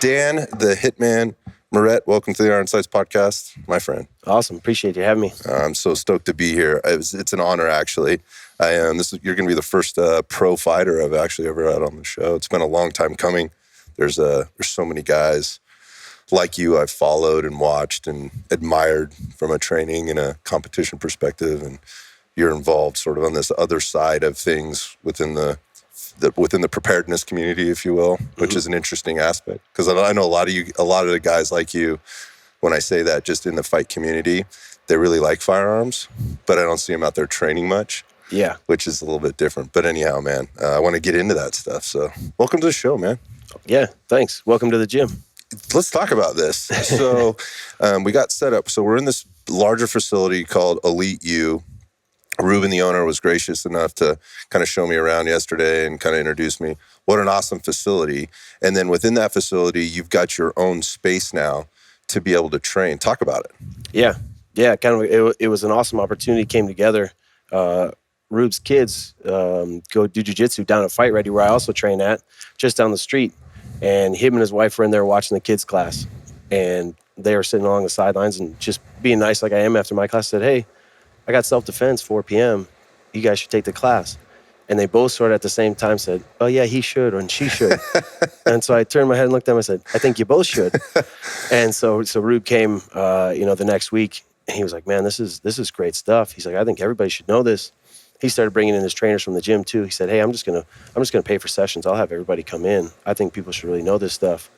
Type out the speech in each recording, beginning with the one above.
Dan, the Hitman Moret, welcome to the Iron Sights podcast, my friend. Awesome. Appreciate you having me. I'm so stoked to be here. It's an honor, actually. You're going to be the first pro fighter I've actually ever had on the show. It's been a long time coming. There's so many guys like you I've followed and watched and admired from a training and a competition perspective, and you're involved sort of on this other side of things within the preparedness community, if you will, which is an interesting aspect. Because I know a lot of the guys like you, when I say that, just in the fight community, they really like firearms, but I don't see them out there training much. Yeah. Which is a little bit different. But anyhow, man, I want to get into that stuff. So welcome to the show, man. Yeah, thanks. Welcome to the gym. Let's talk about this. So we got set up. So we're in this larger facility called Elite U. Ruben, the owner, was gracious enough to kind of show me around yesterday and kind of introduce me. What an awesome facility. And then within that facility, you've got your own space now to be able to train. Talk about it. Yeah. Kind of. It was an awesome opportunity. Came together. Rube's kids go do jiu-jitsu down at Fight Ready, where I also train at, just down the street. And him and his wife were in there watching the kids' class. And they were sitting along the sidelines and just being nice like I am after my class. Said, hey, I got self-defense, 4 p.m. You guys should take the class. And they both sort of at the same time said, oh, yeah, he should, and she should. And so I turned my head and looked at him and said, I think you both should. And so Rube came, the next week, and he was like, man, this is great stuff. He's like, I think everybody should know this. He started bringing in his trainers from the gym too. He said, hey, I'm just gonna pay for sessions. I'll have everybody come in. I think people should really know this stuff.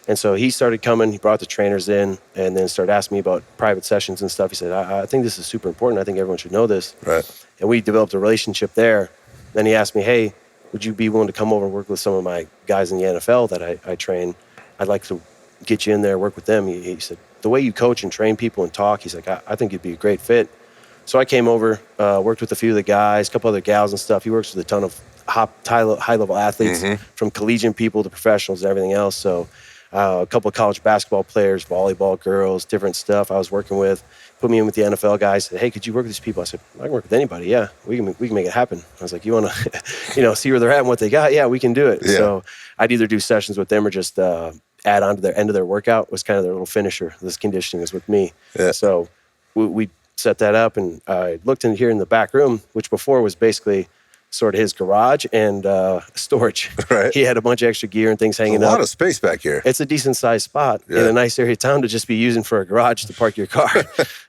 And so he started coming. He brought the trainers in and then started asking me about private sessions and stuff. He said, I think this is super important. I think everyone should know this. Right. And we developed a relationship there. Then he asked me, hey, would you be willing to come over and work with some of my guys in the NFL that I train? I'd like to get you in there, work with them. He said, the way you coach and train people and talk, he's like, I think you'd be a great fit. So I came over, worked with a few of the guys, a couple other gals and stuff. He works with a ton of high-level athletes, from collegiate people to professionals and everything else. So a couple of college basketball players, volleyball girls, different stuff I was working with. Put me in with the NFL guys. Said, hey, could you work with these people? I said, I can work with anybody. Yeah, we can make it happen. I was like, you want to, see where they're at and what they got? Yeah, we can do it. Yeah. So I'd either do sessions with them or just add on to their end of their workout. Was kind of their little finisher. This conditioning is with me. Yeah. So we set that up, and I looked in here in the back room, which before was basically sort of his garage and storage. Right. He had a bunch of extra gear and things hanging up. A lot of space back here. It's a decent sized spot in a nice area of town to just be using for a garage to park your car.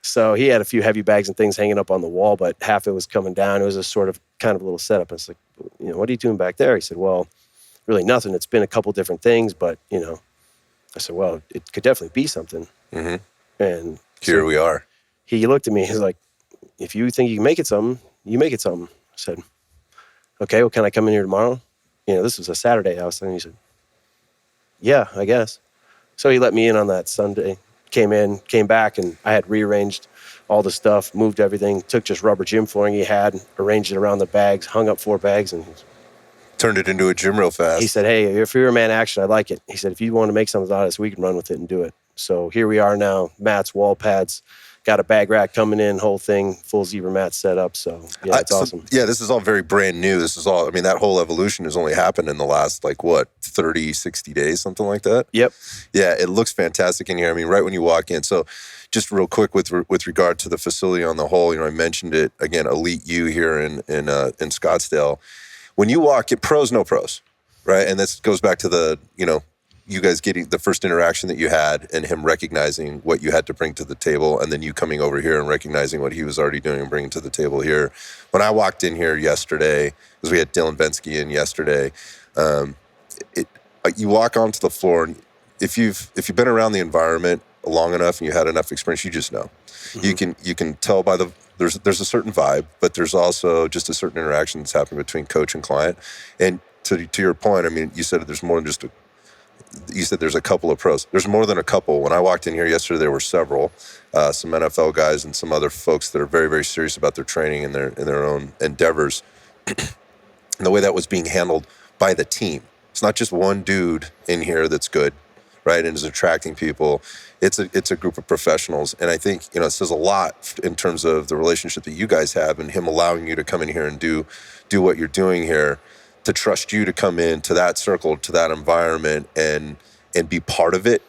So he had a few heavy bags and things hanging up on the wall, but half it was coming down. It was a sort of kind of a little setup. I was like, what are you doing back there? He said, well, really nothing. It's been a couple different things, but, I said, well, it could definitely be something. Mm-hmm. And here we are. He looked at me. He's like, if you think you can make it something, you make it something. I said, okay, well, can I come in here tomorrow? This was a Saturday. I was saying, he said, yeah, I guess. So he let me in on that Sunday, came back, and I had rearranged all the stuff, moved everything, took just rubber gym flooring he had, arranged it around the bags, hung up 4 bags, and turned it into a gym real fast. He said, hey, if you're a man of action, I like it. He said, if you want to make something out of this, we can run with it and do it. So here we are now, mats, wall pads, got a bag rack coming in, whole thing, full zebra mat set up. So, yeah, it's awesome. Yeah, this is all very brand new. This is all, that whole evolution has only happened in the last, 30, 60 days, something like that? Yep. Yeah, it looks fantastic in here. Right when you walk in. So just real quick with regard to the facility on the whole, I mentioned it, again, Elite U here in Scottsdale. When you walk in, pros, no pros, right? And this goes back to the, you guys getting the first interaction that you had and him recognizing what you had to bring to the table, and then you coming over here and recognizing what he was already doing and bringing to the table here. When I walked in here yesterday, because we had Dylan Bensky in yesterday, you walk onto the floor, and if you've been around the environment long enough and you had enough experience, you just know. Mm-hmm. You can tell by there's a certain vibe, but there's also just a certain interaction that's happening between coach and client. And to your point, you said there's more than just you said there's a couple of pros. There's more than a couple. When I walked in here yesterday, there were several, some NFL guys and some other folks that are very, very serious about their training and their own endeavors. And the way that was being handled by the team. It's not just one dude in here that's good, right, and is attracting people. It's a group of professionals. And I think, it says a lot in terms of the relationship that you guys have and him allowing you to come in here and do what you're doing here, to trust you to come in to that circle, to that environment, and and be part of it,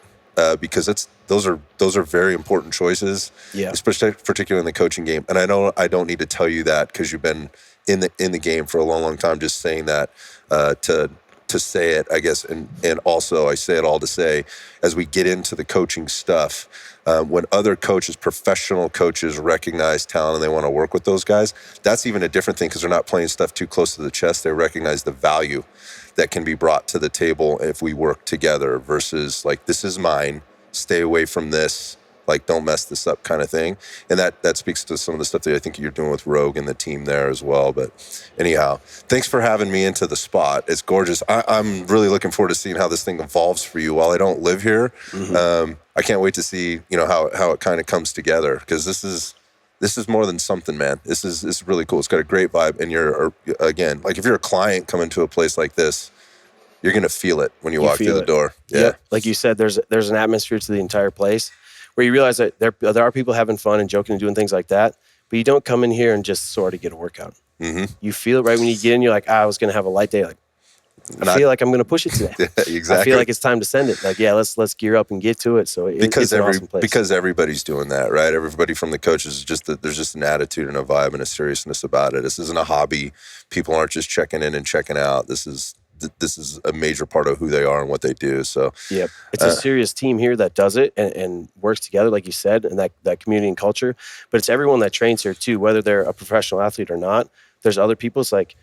because those are very important choices, Yeah. especially particularly in the coaching game. And I don't need to tell you that because you've been in the game for a long time. Just saying that to say it, I guess, and also I say it all to say, as we get into the coaching stuff, when other coaches, professional coaches, recognize talent and they want to work with those guys, that's even a different thing because they're not playing stuff too close to the chest. They recognize the value that can be brought to the table if we work together versus like, this is mine, stay away from this, like, don't mess this up kind of thing. And that speaks to some of the stuff that I think you're doing with Rogue and the team there as well. But anyhow, thanks for having me into the spot. It's gorgeous. I'm really looking forward to seeing how this thing evolves for you. While I don't live here, I can't wait to see, how it kind of comes together, because this is more than something, man. This is really cool. It's got a great vibe. And you're, again, like if you're a client coming to a place like this, you're going to feel it when you walk through the door. Yeah. Yep. Like you said, there's an atmosphere to the entire place where you realize that there are people having fun and joking and doing things like that, but you don't come in here and just sort of get a workout. Mm-hmm. You feel it right when you get in. You're like, I was going to have a light day. Like, I feel like I'm going to push it today. Yeah, exactly. I feel like it's time to send it. Like, yeah, let's gear up and get to it. So it's an awesome place. Because everybody's doing that, right? Everybody from the coaches, there's just an attitude and a vibe and a seriousness about it. This isn't a hobby. People aren't just checking in and checking out. This is a major part of who they are and what they do. So yeah, it's a serious team here that does it and works together, like you said, and that community and culture. But it's everyone that trains here too, whether they're a professional athlete or not. There's other people. It's like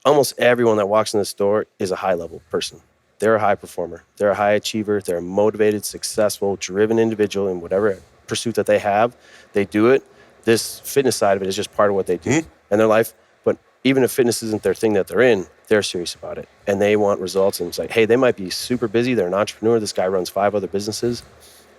almost everyone that walks in this door is a high level person. They're a high performer. They're a high achiever. They're a motivated, successful, driven individual in whatever pursuit that they have. They do it. This fitness side of it is just part of what they do in their life. But even if fitness isn't their thing that they're in, they're serious about it and they want results. And it's like, hey, they might be super busy. They're an entrepreneur. This guy runs 5 other businesses,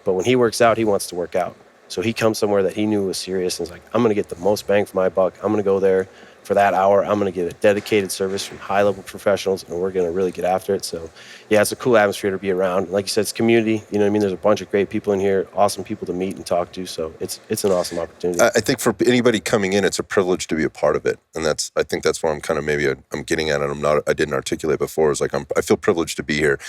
but when he works out, he wants to work out. So he comes somewhere that he knew was serious and is like, I'm going to get the most bang for my buck. I'm going to go there for that hour. I'm going to get a dedicated service from high level professionals and we're going to really get after it. So yeah, it's a cool atmosphere to be around. Like you said, it's community. You know what I mean? There's a bunch of great people in here, awesome people to meet and talk to. So it's an awesome opportunity. I think for anybody coming in, it's a privilege to be a part of it. And I think that's where I'm kind of I'm getting at it. I didn't articulate before. It's like, I feel privileged to be here.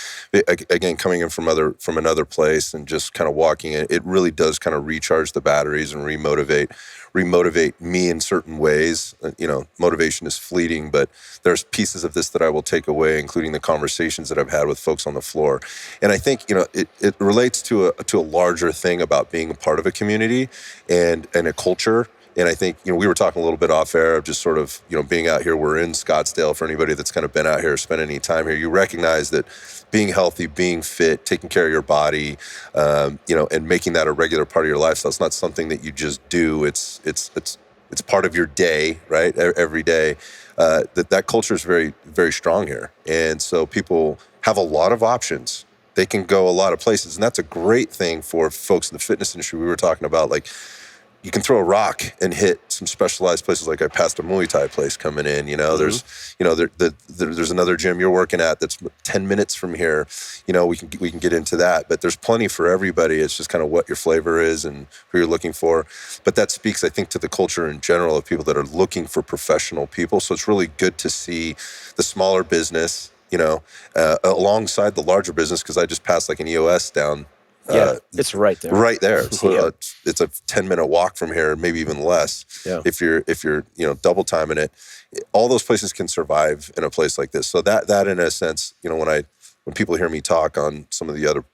Again, coming in from another place and just kind of walking in, it really does kind of recharge the batteries and remotivate me in certain ways. Motivation is fleeting, but there's pieces of this that I will take away, including the conversations that I've had with folks on the floor. And I think, it relates to a larger thing about being a part of a community and a culture. And I think, we were talking a little bit off air of just sort of, being out here. We're in Scottsdale. For anybody that's kind of been out here, spent any time here, you recognize that being healthy, being fit, taking care of your body, and making that a regular part of your lifestyle. It's not something that you just do. It's part of your day, right? Every day. That culture is very, very strong here. And so people have a lot of options. They can go a lot of places. And that's a great thing for folks in the fitness industry. We were talking about, like, you can throw a rock and hit some specialized places. Like I passed a Muay Thai place coming in, there's another gym you're working at that's 10 minutes from here. We can get into that, but there's plenty for everybody. It's just kind of what your flavor is and who you're looking for. But that speaks, I think, to the culture in general of people that are looking for professional people. So it's really good to see the smaller business, alongside the larger business. Cause I just passed like an EOS down. Yeah, it's right there. Right there. So it's a 10-minute walk from here, maybe even less. Yeah. If you're double timing it, all those places can survive in a place like this. So that in a sense, when people hear me talk on some of the other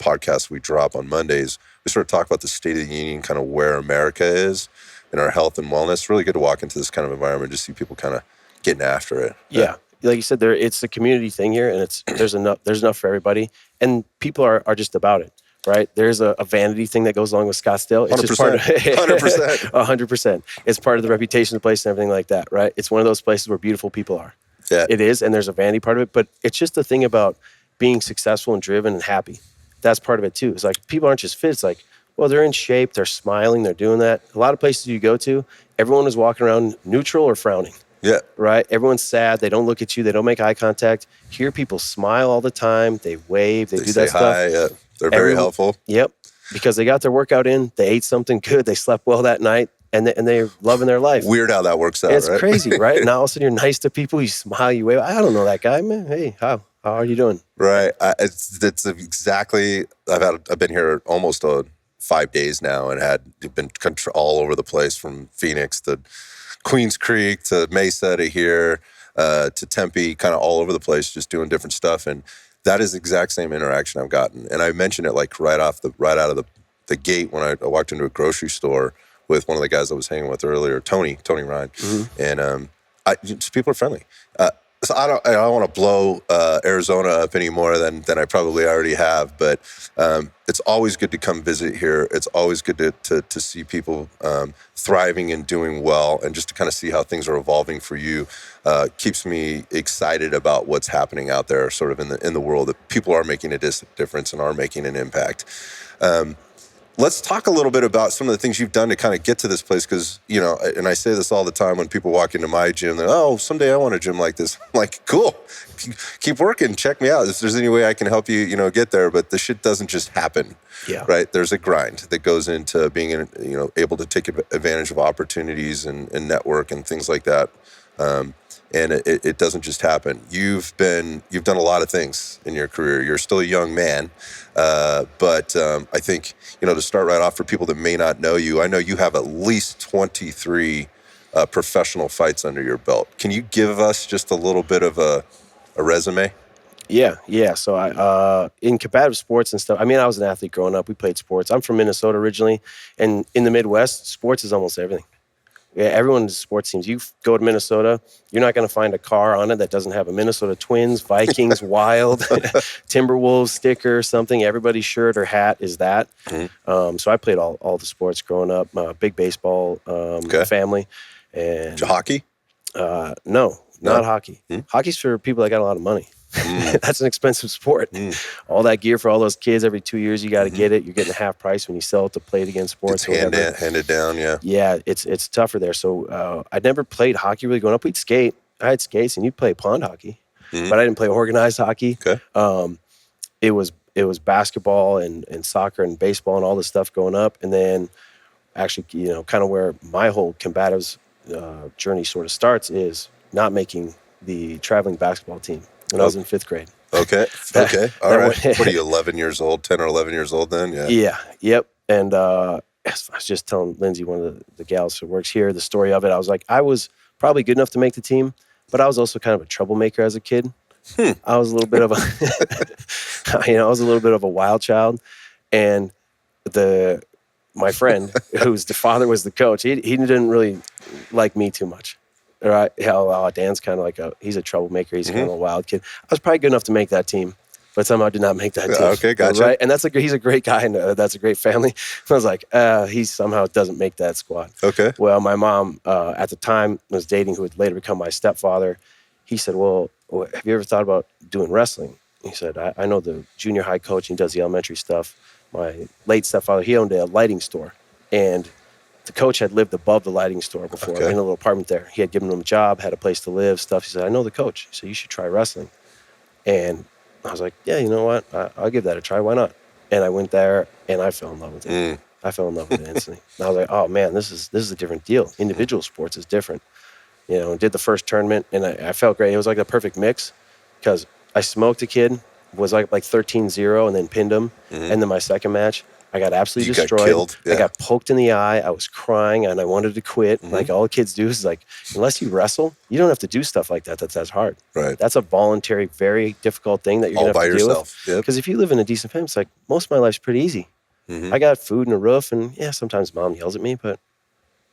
podcasts we drop on Mondays, we sort of talk about the state of the union, kind of where America is in our health and wellness. It's really good to walk into this kind of environment, just see people kind of getting after it. Yeah. Like you said, it's a community thing here, and there's enough for everybody, and people are just about it, right? There's a vanity thing that goes along with Scottsdale. It's 100%, just part of 100%. 100%. It's part of the reputation of the place and everything like that, right? It's one of those places where beautiful people are. Yeah. It is, and there's a vanity part of it, but it's just the thing about being successful and driven and happy. That's part of it too. It's like people aren't just fit. It's like, well, they're in shape, they're smiling, they're doing that. A lot of places you go to, everyone is walking around neutral or frowning. Yeah. Right? Everyone's sad. They don't look at you. They don't make eye contact. Here, people smile all the time. They wave. They do that stuff. Hi. Yeah. They're very helpful. Yep. Because they got their workout in. They ate something good. They slept well that night. And they're loving their life. Weird how that works out, it's right? Crazy, right? Now all of a sudden you're nice to people. You smile, you wave. I don't know that guy, man. Hey, how? How are you doing? Right. It's exactly. I've been here almost 5 days now, and been all over the place, from Phoenix to Queens Creek to Mesa to here to Tempe, kind of all over the place, just doing different stuff. And that is the exact same interaction I've gotten. And I mentioned it like right out of the gate when I walked into a grocery store with one of the guys I was hanging with earlier, Tony Ryan, and just people are friendly. So I don't want to blow Arizona up any more than I probably already have, but it's always good to come visit here. It's always good to see people thriving and doing well, and just to kind of see how things are evolving for you keeps me excited about what's happening out there, sort of in the world, that people are making a difference and are making an impact. Let's talk a little bit about some of the things you've done to kind of get to this place, because, and I say this all the time when people walk into my gym, they're, oh, someday I want a gym like this. I'm like, cool, keep working, check me out. If there's any way I can help you, get there, but the shit doesn't just happen, right? There's a grind that goes into being, able to take advantage of opportunities and network and things like that. And it doesn't just happen. You've done a lot of things in your career. You're still a young man, but I think, to start right off, for people that may not know you, I know you have at least 23 professional fights under your belt. Can you give us just a little bit of a resume? Yeah. So I in competitive sports and stuff. I mean, I was an athlete growing up. We played sports. I'm from Minnesota originally, and in the Midwest, sports is almost everything. Yeah, everyone's sports teams. You go to Minnesota, you're not going to find a car on it that doesn't have a Minnesota Twins, Vikings, Wild, Timberwolves sticker or something. Everybody's shirt or hat is that. So I played all the sports growing up. Big baseball family. And hockey? No, not hockey. Hockey's for people that got a lot of money. That's an expensive sport. All that gear for all those kids, every 2 years you got to get it. You're getting half price when you sell it to play it against sports. It's handed down, yeah. Yeah, it's tougher there. So I never played hockey really growing up. We'd skate. I had skates, and you'd play pond hockey, but I didn't play organized hockey. Okay. It was basketball and soccer and baseball and all this stuff growing up, and then actually, kind of where my whole combatives journey sort of starts is not making the traveling basketball team when I was in 5th grade. Okay. All right. What are you, 11 years old, 10 or 11 years old then? Yeah. Yeah. Yep. And I was just telling Lindsay, one of the gals who works here, the story of it. I was like, I was probably good enough to make the team, but I was also kind of a troublemaker as a kid. I was a little bit of a wild child. And my friend, whose the father was the coach, he didn't really like me too much. Right? Dan's kind of he's a troublemaker. He's kind of a wild kid. I was probably good enough to make that team, but somehow did not make that team. Okay, gotcha. Right? And he's a great guy, and that's a great family. I was like, he somehow doesn't make that squad. Okay. Well, my mom at the time was dating who would later become my stepfather. He said, well, have you ever thought about doing wrestling? He said, I know the junior high coach, and he does the elementary stuff. My late stepfather, he owned a lighting store, and the coach had lived above the lighting store before in a little apartment there. He had given him a job, had a place to live, stuff. He said, I know the coach. He said, you should try wrestling. And I was like, yeah, you know what? I'll give that a try. Why not? And I went there, and I fell in love with it. I fell in love with it instantly. And I was like, oh, man, this is a different deal. Individual sports is different. Did the first tournament, and I felt great. It was like a perfect mix because I smoked a kid, was like 13-0, and then pinned him. And then my second match, I got absolutely destroyed. Got killed. Yeah. I got poked in the eye. I was crying, and I wanted to quit. Like all the kids do is unless you wrestle, you don't have to do stuff like that. That's hard. Right. That's a voluntary, very difficult thing that you're going to have to deal with. Because if you live in a decent family, it's most of my life's pretty easy. I got food and a roof, and yeah, sometimes mom yells at me, but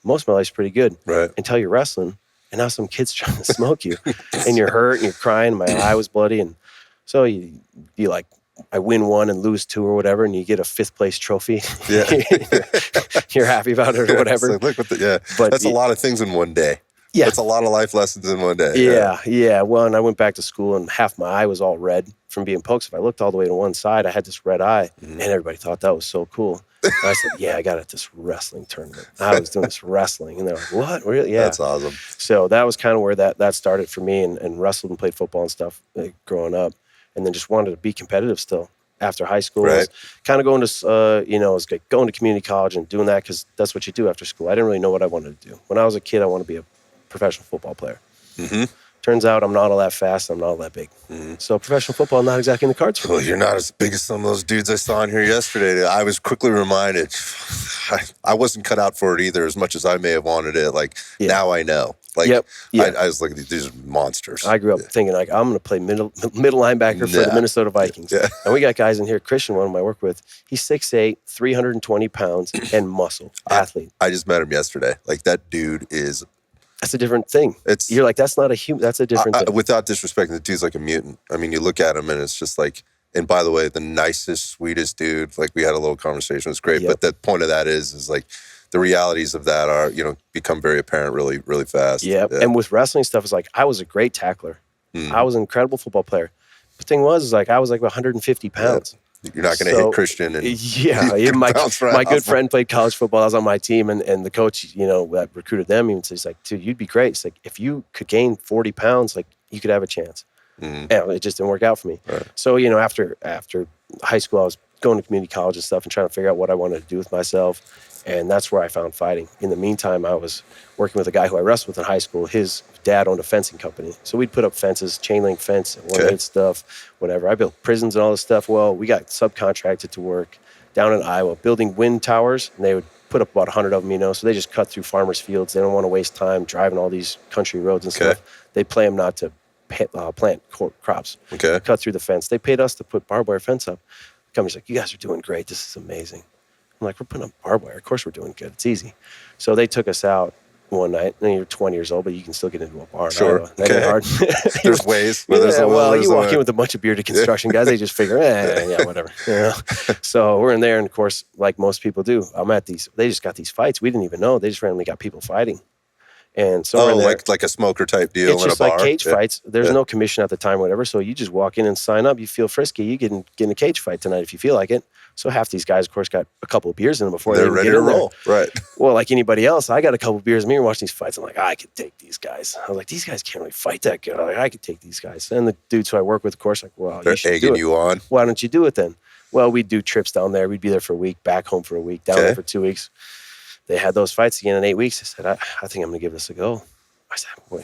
most of my life's pretty good. Right. Until you're wrestling, and now some kid's trying to smoke you, and you're hurt, and you're crying, and my eye was bloody, and so I win one and lose two or whatever, and you get a 5th place trophy. Yeah. You're happy about it or whatever. Look but that's a lot of things in one day. Yeah. That's a lot of life lessons in one day. Yeah. Well, and I went back to school, and half my eye was all red from being poked. So if I looked all the way to one side, I had this red eye, and everybody thought that was so cool. And I said, yeah, I got at this wrestling tournament. I was doing this wrestling. And they're like, what? Really? Yeah. That's awesome. So that was kind of where that started for me, and wrestled and played football and stuff growing up. And then just wanted to be competitive still after high school. Right. I was kind of going to, going to community college and doing that because that's what you do after school. I didn't really know what I wanted to do. When I was a kid, I wanted to be a professional football player. Turns out I'm not all that fast. I'm not all that big. So professional football, not exactly in the cards for me. Well, you're not as big as some of those dudes I saw in here yesterday. I was quickly reminded I wasn't cut out for it either, as much as I may have wanted it. Like, now I know. Like, I was like, these are monsters. I grew up thinking, like, I'm going to play middle linebacker for the Minnesota Vikings. And we got guys in here. Christian, one of them I work with, he's 6'8", 320 pounds, and muscle, athlete. I just met him yesterday. Like, that dude is... That's a different thing. You're like, that's not a human. That's a different thing. Without disrespecting, the dude's like a mutant. I mean, you look at him and it's just like, and by the way, the nicest, sweetest dude. Like, we had a little conversation. It was great. But the point of that is like, the realities of that are, become very apparent really, really fast. Yeah. And with wrestling stuff, it's like, I was a great tackler. I was an incredible football player. The thing was like, I was like 150 pounds. You're not going to hit Christian. And my good friend played college football. I was on my team, and the coach, that recruited them, even says like, dude, you'd be great. It's like, if you could gain 40 pounds, like, you could have a chance. And it just didn't work out for me. Right. So, after high school, I was going to community college and stuff and trying to figure out what I wanted to do with myself. And that's where I found fighting. In the meantime, I was working with a guy who I wrestled with in high school. His dad owned a fencing company. So we'd put up fences, chain link fence, one-inch stuff, whatever. I built prisons and all this stuff. Well, we got subcontracted to work down in Iowa, building wind towers. And they would put up about 100 of them, so they just cut through farmers' fields. They don't want to waste time driving all these country roads and stuff. They play them not to plant crops. Cut through the fence. They paid us to put barbed wire fence up. The company's like, you guys are doing great. This is amazing. I'm like, we're putting up barbed wire. Of course we're doing good. It's easy. So they took us out one night. And you're 20 years old, but you can still get into a bar. Sure. That ain't hard. There's ways. You walk in with a bunch of bearded construction guys. They just figure, whatever. So we're in there. And of course, like most people do, I'm at these. They just got these fights. We didn't even know. They just randomly got people fighting. And so like a smoker type deal it's in just a bar. Like cage fights. There's no commission at the time, whatever. So you just walk in and sign up. You feel frisky. You get in a cage fight tonight if you feel like it. So half these guys, of course, got a couple of beers in them before they're ready to roll. Right. Well, like anybody else, I got a couple of beers in me and watch these fights. I'm like, I could take these guys. I was like, these guys can't really fight that good. Like, I could take these guys. And the dudes who I work with, of course, like, well, they're you should egging do it. You on. Why don't you do it then? Well, we'd do trips down there. We'd be there for a week, back home for a week, down there for 2 weeks. They had those fights again in 8 weeks. I said, I think I'm going to give this a go. I said, well,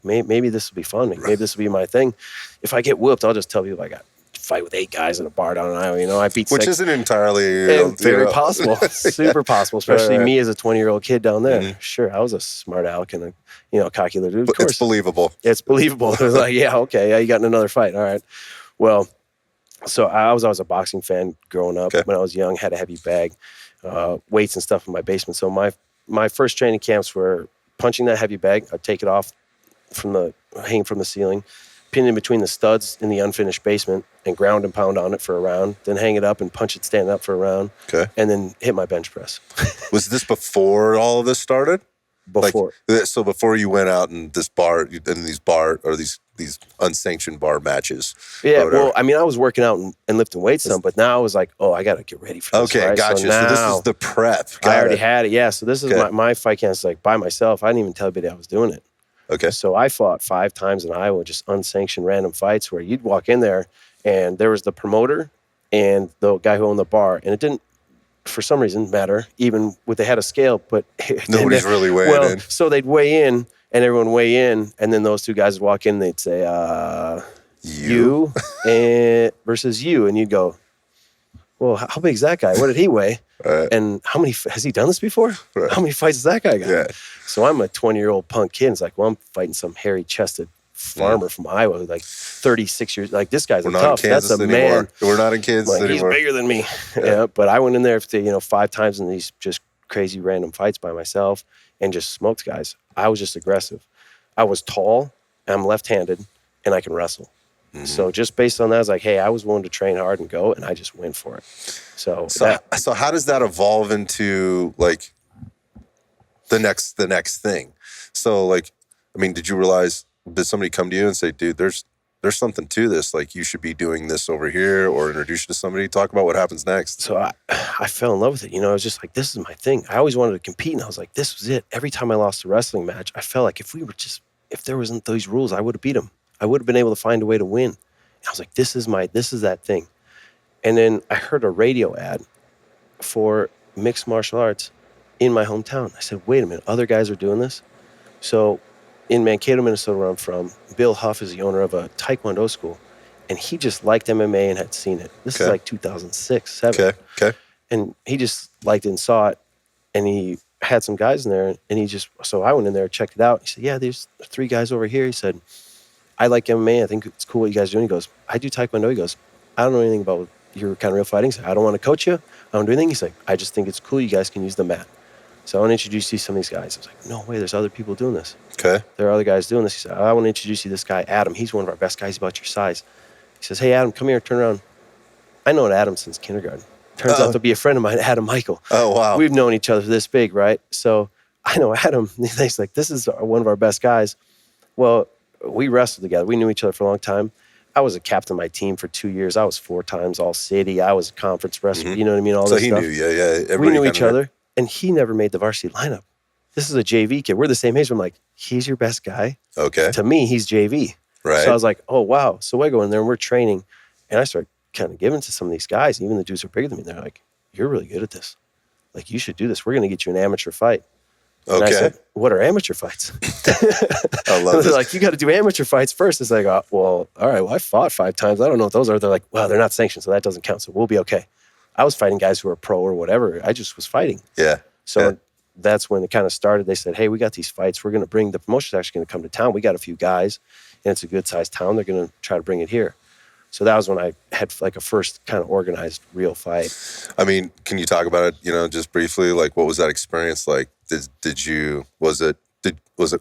maybe this will be fun. Maybe this will be my thing. If I get whooped, I'll just tell people I got fight with 8 guys in a bar down in Iowa. I beat 6. Which isn't entirely very possible, super possible, especially me as a 20-year-old kid down there. Sure, I was a smart aleck and a cocky little dude. Of course, it's believable. It's believable. It was like, you got in another fight. All right. Well, so I was always a boxing fan growing up. When I was young, had a heavy bag, weights and stuff in my basement. So my first training camps were punching that heavy bag. I'd take it off hanging from the ceiling, pin it in between the studs in the unfinished basement, and ground and pound on it for a round. Then hang it up and punch it standing up for a round. And then hit my bench press. Was this before all of this started? Before. So before you went out in this bar, in these unsanctioned bar matches. Yeah, well, I mean, I was working out and lifting weights some, but now I was like, I got to get ready for this. Okay, gotcha. So this is the prep. I already had it, yeah. So this is my fight camp, like by myself. I didn't even tell anybody I was doing it. Okay. So I fought 5 times in Iowa, just unsanctioned random fights where you'd walk in there and there was the promoter and the guy who owned the bar. And it didn't, for some reason, matter, even with they had a scale, but nobody's really weighing in. So they'd weigh in and everyone weigh in, and then those 2 guys would walk in and they'd say, you and versus you. And you'd go, well, how big is that guy? What did he weigh? And how many, has he done this before? How many fights has that guy got? Yeah. So I'm a 20-year-old punk kid. It's like, well, I'm fighting some hairy-chested farmer from Iowa, who's like 36 years. Like, this guy's tough. That's a man. We're not in Kansas anymore. He's bigger than me. Yeah. But I went in there, 5 times in these just crazy random fights by myself and just smoked guys. I was just aggressive. I was tall, I'm left-handed, and I can wrestle. So just based on that, I was like, hey, I was willing to train hard and go, and I just went for it. So how does that evolve into like the next thing? So like, I mean, did somebody come to you and say, dude, there's something to this, like you should be doing this over here, or introduce you to somebody? Talk about what happens next. So I fell in love with it. I was just like, this is my thing. I always wanted to compete, and I was like, this was it. Every time I lost a wrestling match, I felt like if there wasn't those rules, I would have beat them. I would have been able to find a way to win. And I was like, this is that thing. And then I heard a radio ad for mixed martial arts in my hometown. I said, wait a minute, other guys are doing this? So, in Mankato, Minnesota, where I'm from, Bill Huff is the owner of a Taekwondo school, and he just liked MMA and had seen it. This is like 2006, 7. Okay. And he just liked it and saw it, and he had some guys in there, and so I went in there, checked it out. He said, yeah, there's 3 guys over here. He said, I like MMA. I think it's cool what you guys are doing. He goes, I do Taekwondo. He goes, I don't know anything about your kind of real fighting. So I don't want to coach you. I don't do anything. He's like, I just think it's cool. You guys can use the mat. So I want to introduce you to some of these guys. I was like, no way, there's other people doing this. Okay. There are other guys doing this. He said, I want to introduce you to this guy, Adam. He's one of our best guys about your size. He says, hey, Adam, come here, turn around. I known Adam since kindergarten. Turns out to be a friend of mine, Adam Michael. Oh, wow. We've known each other this big, right? So I know Adam. He's like, this is one of our best guys. Well, we wrestled together. We knew each other for a long time. I was a captain of my team for 2 years. I was 4 times all-city. I was a conference wrestler. You know what I mean? All so this he stuff. knew, yeah. We knew each other, and he never made the varsity lineup. This is a JV kid. We're the same age. I'm like, he's your best guy. Okay. To me, he's JV. Right. So I was like, oh, wow. So I go in there, and we're training, and I start kind of giving to some of these guys. Even the dudes who are bigger than me. They're like, you're really good at this. Like, you should do this. We're going to get you an amateur fight. And I said, what are amateur fights? I love They're this. like, you got to do amateur fights first. It's like, well, all right, well, I fought 5 times. I don't know what those are. They're like, well, they're not sanctioned, so that doesn't count. So we'll be okay. I was fighting guys who were pro or whatever. I just was fighting. Yeah. So that's when it kind of started. They said, hey, we got these fights. We're going to bring, the promotion's actually going to come to town. We got a few guys, and it's a good-sized town. They're going to try to bring it here. So that was when I had like a first kind of organized real fight. I mean, can you talk about it, just briefly? Like, what was that experience like? Was it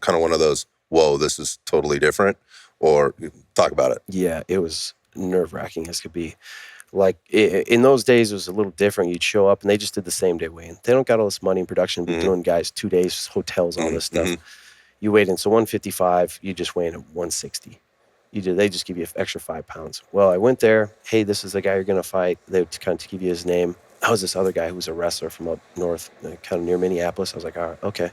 kind of one of those, whoa, this is totally different? Or talk about it. Yeah, it was nerve-wracking as could be. Like, in those days, it was a little different. You'd show up, and they just did the same day weigh-in. They don't got all this money in production, but doing guys 2 days, hotels, all this stuff. You weighed in, so 155, you just weigh in at 160. They just give you an extra 5 pounds. Well, I went there. Hey, this is the guy you're going to fight. They would kind of give you his name. I was this other guy who was a wrestler from up north, kind of near Minneapolis. I was like, all right, okay.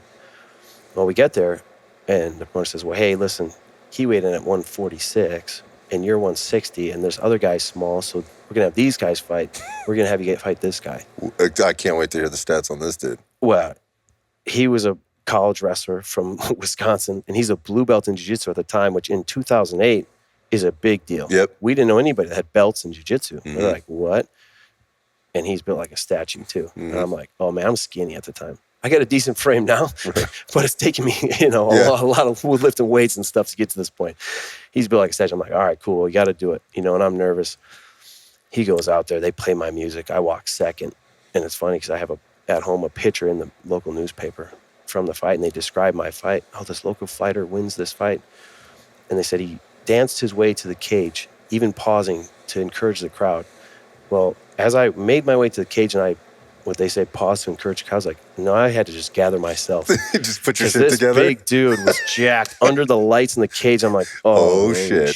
Well, we get there, and the promoter says, well, hey, listen, he weighed in at 146, and you're 160, and there's other guys small, so we're going to have these guys fight. We're going to have you fight this guy. I can't wait to hear the stats on this dude. Well, he was a college wrestler from Wisconsin, and he's a blue belt in jiu-jitsu at the time, which in 2008 is a big deal. Yep. We didn't know anybody that had belts in jiu-jitsu. They're like, what? And he's built like a statue too. And I'm like, oh man, I'm skinny at the time. I got a decent frame now, but it's taken me, a lot of lifting weights and stuff to get to this point. He's built like a statue. I'm like, all right, cool. You got to do it. And I'm nervous. He goes out there. They play my music. I walk second. And it's funny because I have at home a picture in the local newspaper from the fight, and they describe my fight. Oh, this local fighter wins this fight. And they said he danced his way to the cage, even pausing to encourage the crowd. Well, as I made my way to the cage and what they say, pause to encourage the crowd, I was like, no, I had to just gather myself. Just put your shit together? This big dude was jacked under the lights in the cage. I'm like, oh shit.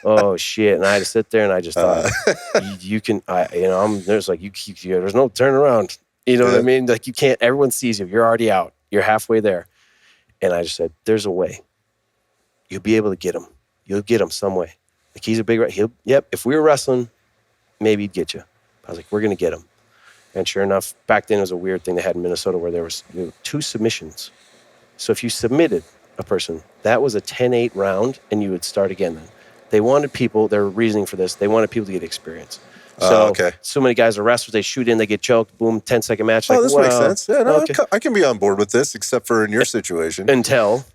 Oh, shit. And I had to sit there, and I just thought, there's like, there's no turn around. You know what I mean? Like, you can't, everyone sees you. You're already out. You're halfway there. And I just said, there's a way. You'll be able to get him. You'll get him some way. Like, he's a big, if we were wrestling, maybe he'd get you. I was like, we're going to get him. And sure enough, back then it was a weird thing they had in Minnesota where there was 2 submissions. So if you submitted a person, that was a 10-8 round, and you would start again then. They wanted people, their reasoning for this, they wanted people to get experience. So many guys are wrestlers, they shoot in, they get choked, boom, 10-second match. Oh, this makes sense. Yeah, no, okay. I can be on board with this, except for in your situation. Until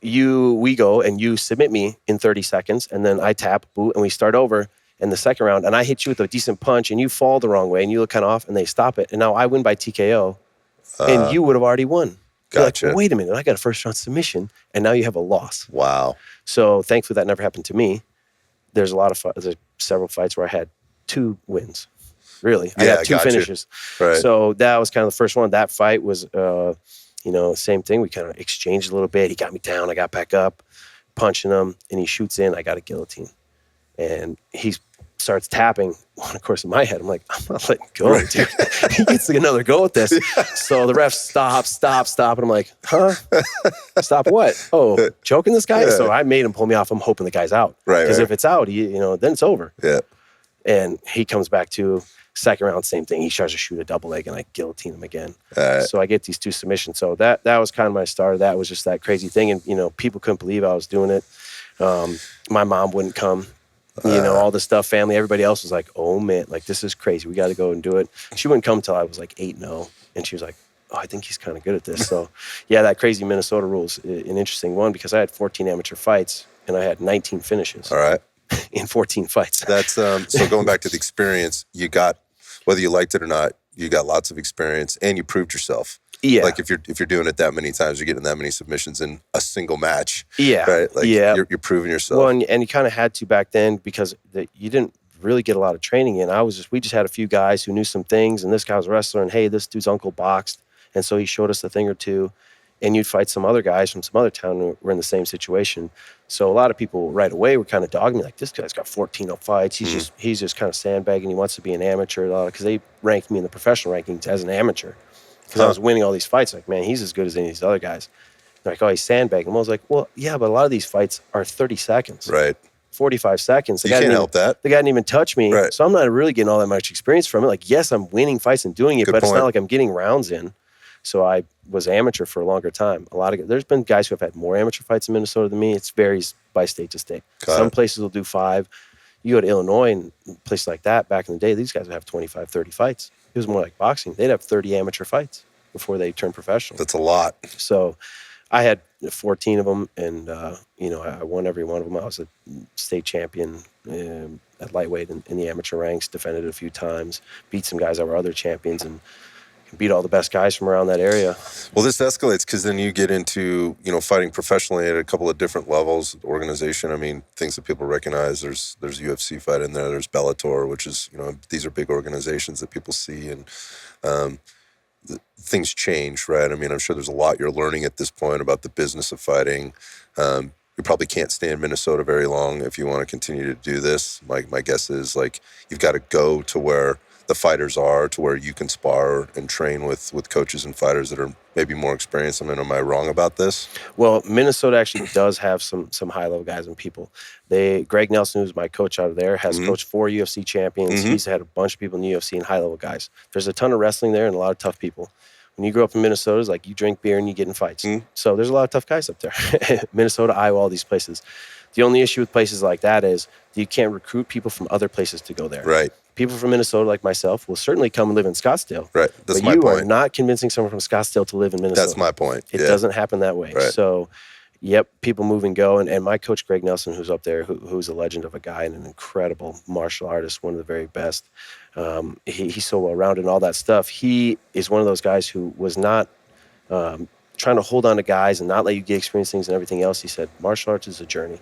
we go and you submit me in 30 seconds, and then I tap, boot, and we start over in the second round, and I hit you with a decent punch, and you fall the wrong way, and you look kind of off, and they stop it, and now I win by TKO, and you would have already won. Gotcha. Like, wait a minute, I got a first-round submission, and now you have a loss. Wow. So thankfully that never happened to me. There's several fights where I had 2 wins. Really, I had 2 finishes. Right. So that was kind of the first one. That fight was, same thing. We kind of exchanged a little bit. He got me down. I got back up, punching him, and he shoots in. I got a guillotine. And he starts tapping. Well, of course, in my head, I'm like, I'm not letting go, dude. He gets another go at this. So the ref stop. And I'm like, huh? Stop what? Oh, choking this guy? Yeah. So I made him pull me off. I'm hoping the guy's out. Right. Because if it's out, then it's over. Yeah. And he comes back to, Second round, same thing. He tries to shoot a double leg, and I guillotine him again. All right. So I get these 2 submissions. So that was kind of my start. That was just that crazy thing, and people couldn't believe I was doing it. My mom wouldn't come. All the stuff, family, everybody else was like, oh man, like this is crazy. We got to go and do it. She wouldn't come until I was like 8-0. And she was like, oh, I think he's kind of good at this. So yeah, that crazy Minnesota rule is an interesting one because I had 14 amateur fights and I had 19 finishes. All right. In 14 fights. That's so going back to the experience, you got, whether you liked it or not, you got lots of experience and you proved yourself. Yeah. Like if you're doing it that many times, you're getting that many submissions in a single match. Yeah. Right. Like you're proving yourself. Well, and you kind of had to back then because you didn't really get a lot of training in. We just had a few guys who knew some things, and this guy was a wrestler, and hey, this dude's uncle boxed, and so he showed us a thing or two. And you'd fight some other guys from some other town who were in the same situation. So a lot of people right away were kind of dogging me, like, this guy's got 14 fights. He's just kind of sandbagging. He wants to be an amateur because they ranked me in the professional rankings as an amateur because I was winning all these fights. Like, man, he's as good as any of these other guys. They're like, oh, he's sandbagging. I was like, well, yeah, but a lot of these fights are 30 seconds. Right. 45 seconds. You can't help that. The guy didn't even touch me. Right. So I'm not really getting all that much experience from it. Like, yes, I'm winning fights and doing it, but it's not like I'm getting rounds in. So I was amateur for a longer time. There's been guys who have had more amateur fights in Minnesota than me. It varies by state to state. Some places will do 5. You go to Illinois and places like that, back in the day, these guys would have 25, 30 fights. It was more like boxing. They'd have 30 amateur fights before they turned professional. That's a lot. So I had 14 of them, and I won every one of them. I was a state champion at lightweight in the amateur ranks, defended it a few times, beat some guys that were other champions, and beat all the best guys from around that area. Well, this escalates because then you get into, fighting professionally at a couple of different levels, organization. I mean, things that people recognize. There's UFC fight in there. There's Bellator, which is, these are big organizations that people see, and things change, right? I mean, I'm sure there's a lot you're learning at this point about the business of fighting. You probably can't stay in Minnesota very long if you want to continue to do this. My guess is, like, you've got to go to where the fighters are, to where you can spar and train with coaches and fighters that are maybe more experienced. I mean, am I wrong about this? Well, Minnesota actually does have some high-level guys and people. Greg Nelson, who's my coach out of there, has coached 4 UFC champions. He's had a bunch of people in the UFC and high-level guys. There's a ton of wrestling there and a lot of tough people. When you grow up in Minnesota, it's like you drink beer and you get in fights. So there's a lot of tough guys up there. Minnesota, Iowa, all these places. The only issue with places like that is you can't recruit people from other places to go there. Right. People from Minnesota, like myself, will certainly come and live in Scottsdale. Right. That's but my you point. are not convincing someone from Scottsdale to live in Minnesota. That's my point. It doesn't happen that way. Right. So, yep, people move and go. And my coach, Greg Nelson, who's up there, who's a legend of a guy and an incredible martial artist, one of the very best. He's so well-rounded and all that stuff. He is one of those guys who was not trying to hold on to guys and not let you get experience things and everything else. He said, martial arts is a journey.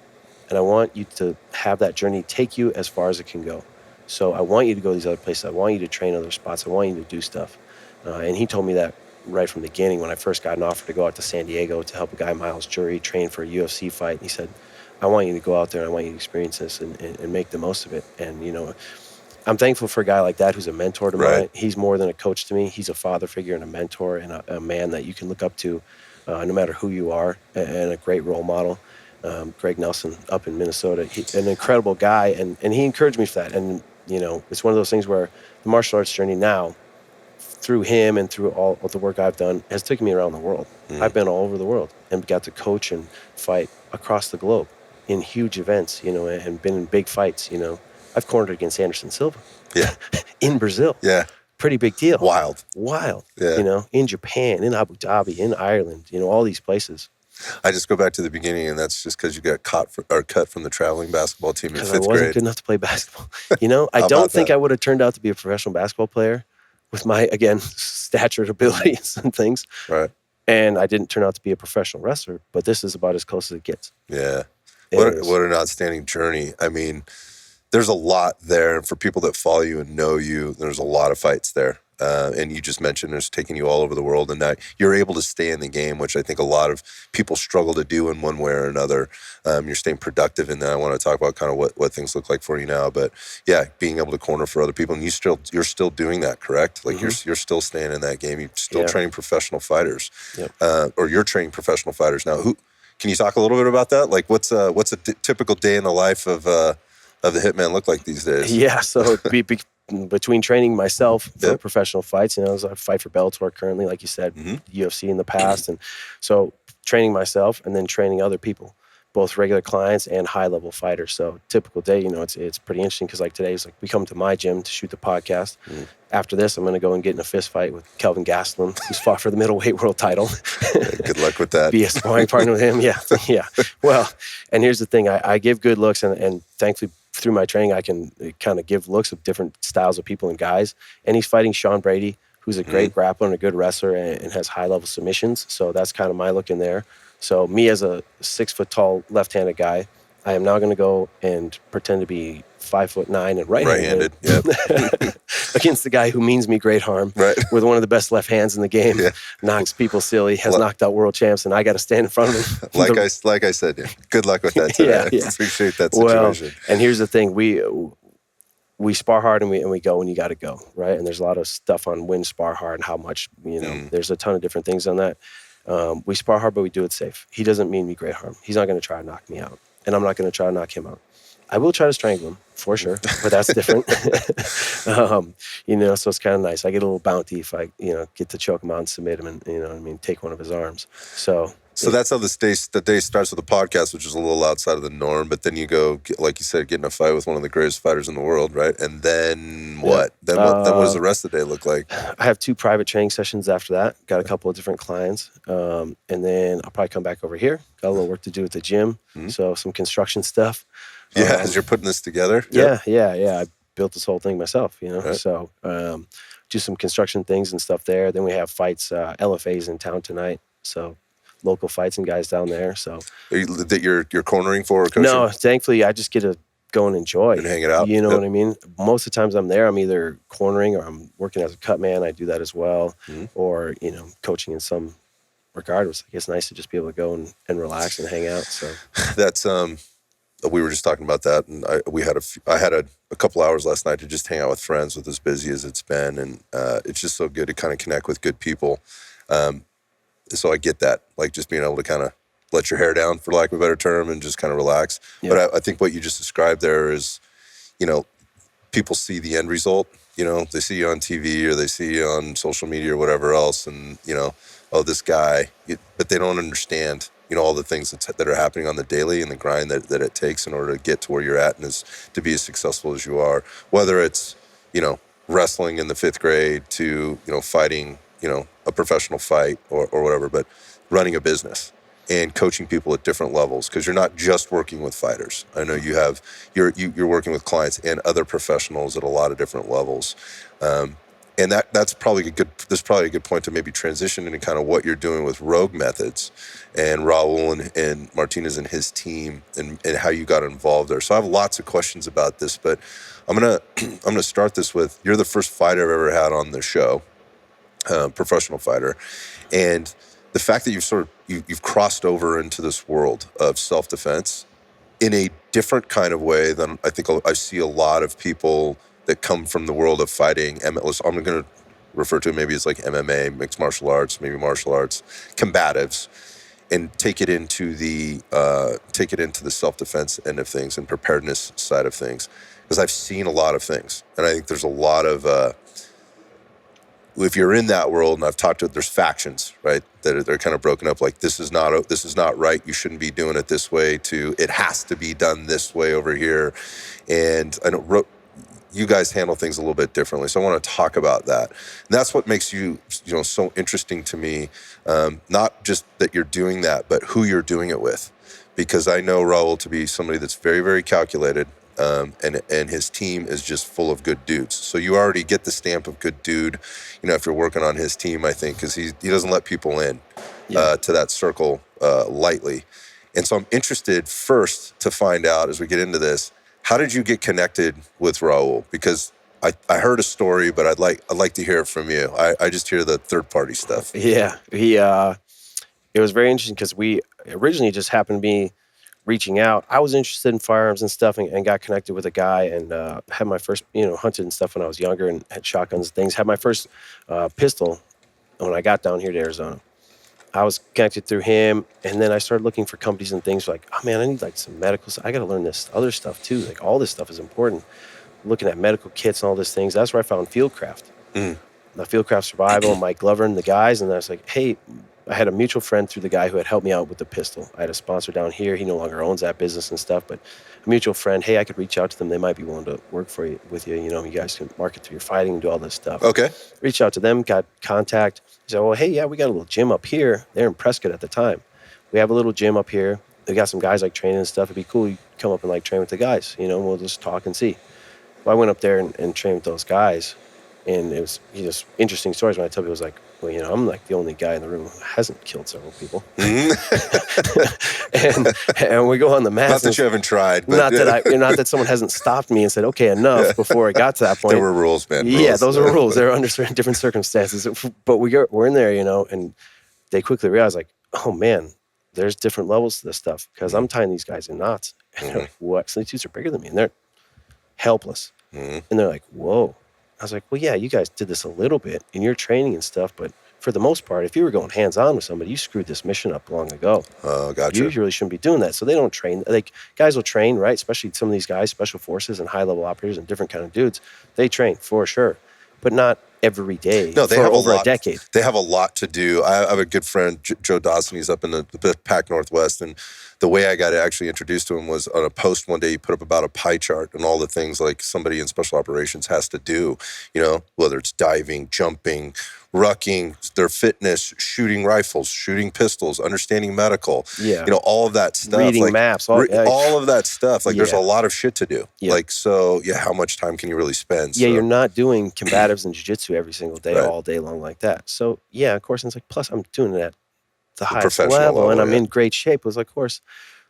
And I want you to have that journey take you as far as it can go. So I want you to go to these other places. I want you to train other spots. I want you to do stuff. And he told me that right from the beginning when I first got an offer to go out to San Diego to help a guy, Miles Jury, train for a UFC fight. And he said, I want you to go out there and I want you to experience this and make the most of it. And, I'm thankful for a guy like that who's a mentor to mine. He's more than a coach to me. He's a father figure and a mentor and a man that you can look up to no matter who you are, and a great role model. Greg Nelson up in Minnesota, an incredible guy, and he encouraged me for that. And, it's one of those things where the martial arts journey now, through him and through all of the work I've done, has taken me around the world. I've been all over the world and got to coach and fight across the globe in huge events, and been in big fights, I've cornered against Anderson Silva. Yeah. In Brazil. Yeah. Pretty big deal. Wild. Yeah. In Japan, in Abu Dhabi, in Ireland, all these places. I just go back to the beginning, and that's just because you got cut from the traveling basketball team in 5th grade. Because I wasn't good enough to play basketball. I don't think I would have turned out to be a professional basketball player with my, again, stature abilities and things. Right. And I didn't turn out to be a professional wrestler, but this is about as close as it gets. Yeah. What an outstanding journey. I mean, there's a lot there. And for people that follow you and know you, there's a lot of fights there. And you just mentioned it's taking you all over the world, and now you're able to stay in the game, which I think a lot of people struggle to do in one way or another. You're staying productive, and then I want to talk about kind of what things look like for you now. But yeah, being able to corner for other people, and you're still doing that, correct? Like you're still staying in that game. You're still training professional fighters, or you're training professional fighters now. Can you talk a little bit about that? Like what's a typical day in the life of the Hitman look like these days? Yeah, so between training myself for Yep. professional fights, you know, I fight for Bellator currently, like you said, Mm-hmm. UFC in the past. And so training myself and then training other people, both regular clients and high level fighters. So typical day, you know, it's pretty interesting because like today is like we come to my gym to shoot the podcast. Mm. After this, I'm going to go and get in a fist fight with Kelvin Gastelum, who's fought for the middleweight world title. Good luck with that. Be a sparring partner with him. Yeah. Yeah. Well, and here's the thing. I give good looks and thankfully through my training, I can kind of give looks of different styles of people and guys. And he's fighting Sean Brady, who's a great grappler and a good wrestler and has high level submissions. So that's kind of my look in there. So me as a 6 foot tall left-handed guy, I am now going to go and pretend to be 5'9" and right-handed. Yep. Against the guy who means me great harm, Right. with one of the best left hands in the game, Yeah. knocks people silly, has knocked out world champs, and I got to stand in front of him. Like I said, good luck with that today. Yeah. I appreciate that situation. Well, and here's the thing: we spar hard and we go when you got to go, right? And there's a lot of stuff on when spar hard and how much, you know. There's a ton of different things on that. We spar hard, but we do it safe. He doesn't mean me great harm. He's not going to try to knock me out, and I'm not going to try to knock him out. I will try to strangle him for sure, but that's different. You know, so it's kind of nice. I get a little bounty if I, you know, get to choke him out and submit him, and you know what I mean, take one of his arms. So that's how the day starts with the podcast, which is a little outside of the norm. But then you go, like you said, get in a fight with one of the greatest fighters in the world, right? And then what? Then what does the rest of the day look like? I have 2 private training sessions after that. Got a couple of different clients. And then I'll probably come back over here. Got a little work to do at the gym. So some construction stuff. Yeah, as you're putting this together. Yeah. I built this whole thing myself, you know. Right. So do some construction things and stuff there. Then we have fights, LFAs in town tonight. So local fights and guys down there. So That you're cornering for or coaching? no, thankfully I just get to go and enjoy And hang it out. You know what I mean? Most of the times I'm there, I'm either cornering or I'm working as a cut man. I do that as well. Or, you know, coaching in some regard. It's nice to just be able to go and relax and hang out. So That's we were just talking about that, and I had a couple hours last night to just hang out with friends with as busy as it's been, and it's just so good to kind of connect with good people. So I get that, like just being able to kind of let your hair down, for lack of a better term, and just kind of relax. Yeah. But I think what you just described there is, you know, people see the end result. You know, they see you on TV or they see you on social media or whatever else, and you know, oh, this guy, but they don't understand, you know, all the things that are happening on the daily and the grind that it takes in order to get to where you're at and to be as successful as you are. Whether it's, you know, wrestling in the 5th grade to, you know, fighting, you know, a professional fight or whatever, but running a business and coaching people at different levels, because you're not just working with fighters. I know you're working with clients and other professionals at a lot of different levels. And that's probably a good point to maybe transition into kind of what you're doing with Rogue Methods and Raul and Martinez and his team and how you got involved there. So I have lots of questions about this, but I'm gonna start this with, you're the first fighter I've ever had on the show, professional fighter, and the fact that you've crossed over into this world of self-defense in a different kind of way than I think I see a lot of people that come from the world of fighting. I'm going to refer to it maybe as like MMA, mixed martial arts, maybe martial arts, combatives, and take it into the self-defense end of things and preparedness side of things. Because I've seen a lot of things, and I think there's a lot of if you're in that world, and I've talked to, there's factions, right? They're kind of broken up. Like, this is not right. You shouldn't be doing it this way. To it has to be done this way over here. And I know you guys handle things a little bit differently, so I want to talk about that. And that's what makes you so interesting to me. Not just that you're doing that, but who you're doing it with. Because I know Raul to be somebody that's very, very calculated. And his team is just full of good dudes. So you already get the stamp of good dude, if you're working on his team, I think, because he doesn't let people in to that circle lightly. And so I'm interested first to find out, as we get into this, how did you get connected with Raul? Because I heard a story, but I'd like to hear it from you. I just hear the third party stuff. Yeah, it was very interesting because we originally just happened to be reaching out. I was interested in firearms and stuff, and got connected with a guy, and had my first, hunted and stuff when I was younger, and had shotguns and things. Had my first pistol when I got down here to Arizona. I was connected through him, and then I started looking for companies and things like, oh man, I need like some medical stuff. I got to learn this other stuff too. Like all this stuff is important. looking at medical kits and all these things. That's where I found Fieldcraft. Mm. The Fieldcraft Survival, Mike Glover and the guys. And I was like, hey, I had a mutual friend through the guy who had helped me out with the pistol. I had a sponsor down here. He no longer owns that business and stuff, but a mutual friend, hey, I could reach out to them. They might be willing to work with you. You know, you guys can market through your fighting and do all this stuff. Okay. Reached out to them, got contact. He said, well, hey, yeah, we got a little gym up here. They're in Prescott at the time. We have a little gym up here. They got some guys like training and stuff. It'd be cool. You come up and like train with the guys, you know, and we'll just talk and see. Well, I went up there and trained with those guys. And it was just interesting stories when I tell people, it was like, well, you know, I'm like the only guy in the room who hasn't killed several people. and we go on the mat. Not that you haven't tried. But not that someone hasn't stopped me and said, okay, enough before I got to that point. There were rules, man. Yeah, rules. those are rules. They're under certain different circumstances. But we're in there, you know, and they quickly realized like, oh man, there's different levels to this stuff because I'm tying these guys in knots. And they're like, what? So these dudes are bigger than me and they're helpless. And they're like, whoa. I was like, well, yeah, you guys did this a little bit in your training and stuff, but for the most part, if you were going hands-on with somebody, you screwed this mission up long ago. Oh, gotcha. You really shouldn't be doing that. So they don't train. Like, guys will train, right? Especially some of these guys, special forces and high-level operators and different kind of dudes. They train, for sure, but not every day. No, they for have over a decade. They have a lot to do. I have a good friend, Joe Dawson. He's up in the Pac Northwest, and the way I got actually introduced to him was on a post one day. He put up about a pie chart and all the things like somebody in special operations has to do, you know, whether it's diving, jumping, rucking, their fitness, shooting rifles, shooting pistols, understanding medical, you know, all of that stuff. Reading like, maps. All of that stuff. Like there's a lot of shit to do. Yeah. Like, so yeah, how much time can you really spend? Yeah, so. you're not doing combatives and jiu-jitsu every single day, all day long like that. So yeah, of course, it's like, plus I'm doing it at the highest level and I'm in great shape. It was like, of course.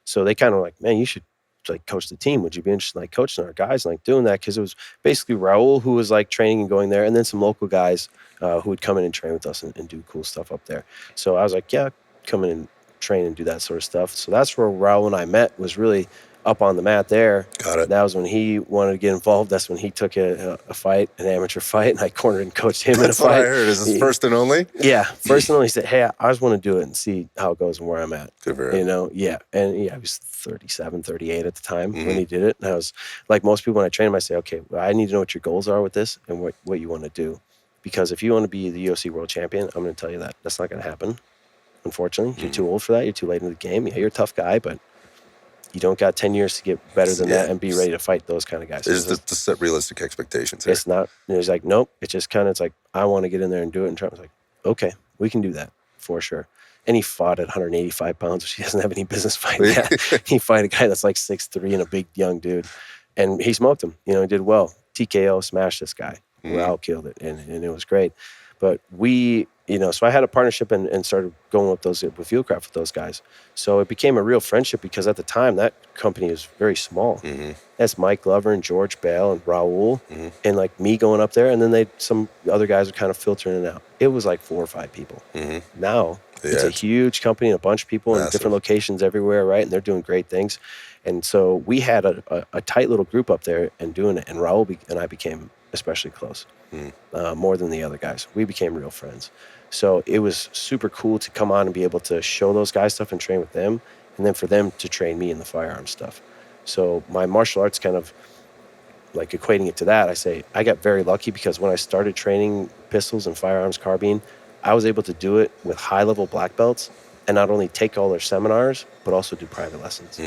So they kind of like, man, you should like coach the team. Would you be interested in like coaching our guys and like doing that? Because it was basically Raul who was like training and going there, and then some local guys who would come in and train with us and do cool stuff up there. So I was like, yeah, come in and train and do that sort of stuff. So that's where Raul and I met, was really up on the mat there. Got it. That was when he wanted to get involved. That's when he took a fight, an amateur fight, and I cornered and coached him in a fight. That's what I heard. Is this first and only? Yeah, first and only. He said, hey, I just want to do it and see how it goes and where I'm at. Good for him. You know, yeah. And yeah, I was 37, 38 at the time when he did it. And I was, like most people when I train him, I say, okay, well, I need to know what your goals are with this and what you want to do. Because if you want to be the UFC world champion, I'm going to tell you that that's not going to happen. Unfortunately, you're too old for that. You're too late in the game. Yeah, you're a tough guy, but you don't got 10 years to get better than that and be ready to fight those kind of guys. It's to set realistic expectations here. It's not, it's like, nope. It's just kind of, it's like, I want to get in there and do it. And try. I was like, okay, we can do that for sure. And he fought at 185 pounds, which he doesn't have any business fighting at. He fought a guy that's like 6'3" and a big young dude. And he smoked him, you know, he did well. TKO, smashed this guy. Raul killed it. And it was great. But we, you know, so I had a partnership and started going with Fieldcraft with those guys. So it became a real friendship because at the time that company was very small. That's Mike Glover and George Bale and Raul and like me going up there. And then some other guys would kind of filter in and out. It was like 4 or 5 people. Now it's a huge company and a bunch of people in different locations everywhere, right? And they're doing great things. And so we had a tight little group up there and doing it. And Raul and I became especially close, more than the other guys. We became real friends. So it was super cool to come on and be able to show those guys stuff and train with them, and then for them to train me in the firearm stuff. So my martial arts kind of like equating it to that, I say I got very lucky because when I started training pistols and firearms carbine, I was able to do it with high-level black belts and not only take all their seminars, but also do private lessons.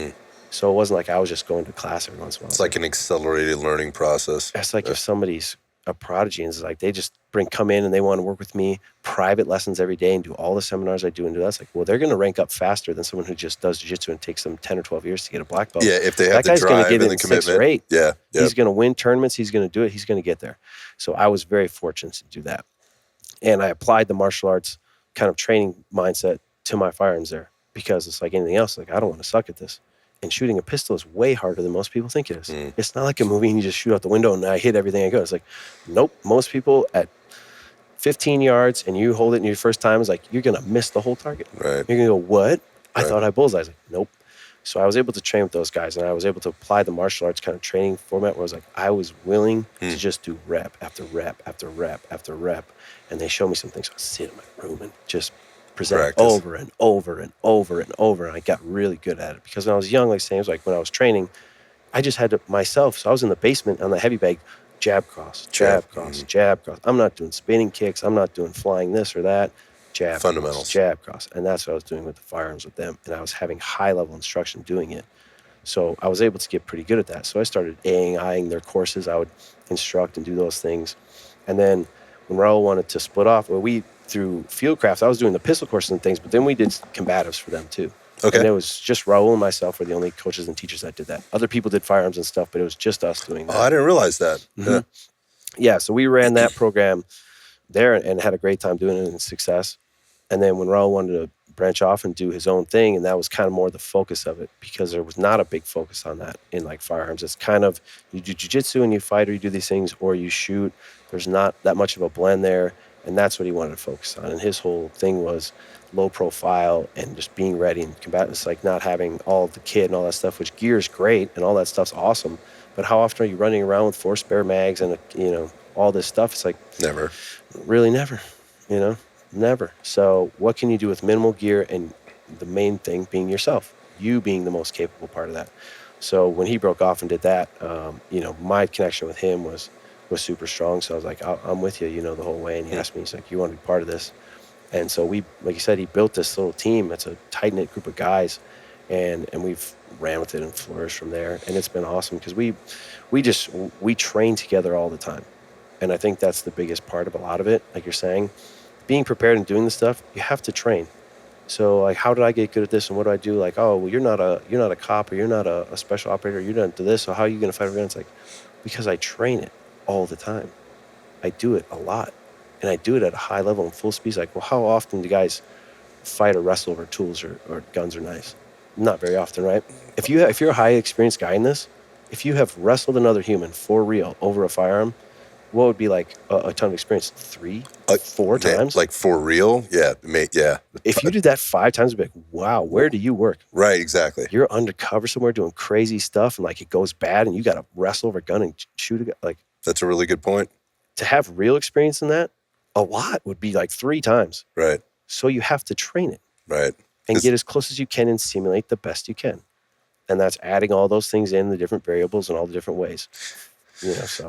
So it wasn't like I was just going to class every once in a while. It's like an accelerated learning process. It's like if somebody's a prodigy and it's like they just come in and they want to work with me, private lessons every day and do all the seminars I do and do that. It's like, well, they're going to rank up faster than someone who just does jiu-jitsu and takes them 10 or 12 years to get a black belt. Yeah, if they have the drive and the commitment. 6 or 8. Yeah. He's going to win tournaments. He's going to do it. He's going to get there. So I was very fortunate to do that. And I applied the martial arts kind of training mindset to my firearms there because it's like anything else. Like, I don't want to suck at this. And shooting a pistol is way harder than most people think it is. It's not like a movie and you just shoot out the window and I hit everything I go. It's like, nope. Most people at 15 yards and you hold it in your first time, it's like, you're going to miss the whole target. Right. You're going to go, what? I thought I bullseye. I was like, nope. So I was able to train with those guys and I was able to apply the martial arts kind of training format where I was like, I was willing to just do rep after rep after rep after rep. And they showed me some things. So I'd sit in my room and just present over and over and over and over. And I got really good at it because when I was young, like saying, it was like when I was training, I just had to myself. So I was in the basement on the heavy bag, jab cross, jab cross, jab cross. I'm not doing spinning kicks. I'm not doing flying this or that. Jab Fundamentals. cross, jab cross. And that's what I was doing with the firearms with them. And I was having high level instruction doing it. So I was able to get pretty good at that. So I started eyeing their courses. I would instruct and do those things. And then when Raul wanted to split off, through Fieldcraft, I was doing the pistol courses and things, but then we did combatives for them too. Okay. And it was just Raul and myself were the only coaches and teachers that did that. Other people did firearms and stuff, but it was just us doing that. Oh, I didn't realize that. Mm-hmm. Yeah, so we ran that program there and had a great time doing it and success. And then when Raul wanted to branch off and do his own thing, and that was kind of more the focus of it, because there was not a big focus on that in like firearms. It's kind of, you do jiu-jitsu and you fight, or you do these things, or you shoot. There's not that much of a blend there, and that's what he wanted to focus on. And his whole thing was low profile and just being ready and combat. It's like not having all the kit and all that stuff, which gear is great and all that stuff's awesome, but how often are you running around with 4 spare mags and all this stuff? It's like Never. Really never, never. So what can you do with minimal gear, and the main thing being yourself, you being the most capable part of that. So when he broke off and did that, my connection with him was super strong. So I was like, I'm with you, the whole way. And he asked me, he's like, you want to be part of this? And so we, like you said, he built this little team. It's a tight-knit group of guys, and we've ran with it and flourished from there. And it's been awesome because we train together all the time. And I think that's the biggest part of a lot of it. Like you're saying, being prepared and doing the stuff, you have to train. So like, how did I get good at this, and what do I do? Like, oh, well, you're not a cop, or you're not a special operator, you're not do this, so how are you going to fight a gun? It's like, because I train it all the time. I do it a lot, and I do it at a high level and full speed. It's like, well, how often do guys fight or wrestle over tools or guns or knives? Not very often, right? If you're a high experienced guy in this, if you have wrestled another human for real over a firearm, what would be like a ton of experience? 3, 4 times? Like for real? Yeah, mate, yeah. If you did that 5 times, it'd be like, wow, where do you work? Right, exactly. You're undercover somewhere doing crazy stuff, and like it goes bad, and you got to wrestle over a gun and shoot a gun. Like, that's a really good point. To have real experience in that, a lot would be like 3 times. Right. So you have to train it. Right. And get as close as you can and simulate the best you can. And that's adding all those things in, the different variables and all the different ways.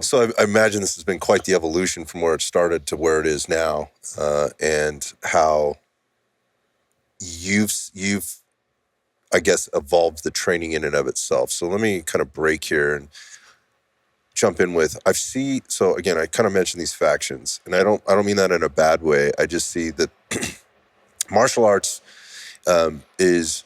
So I imagine this has been quite the evolution from where it started to where it is now, and how you've I guess evolved the training in and of itself. So let me kind of break here and jump in with so again, I kind of mentioned these factions, and I don't mean that in a bad way. I just see that martial arts is,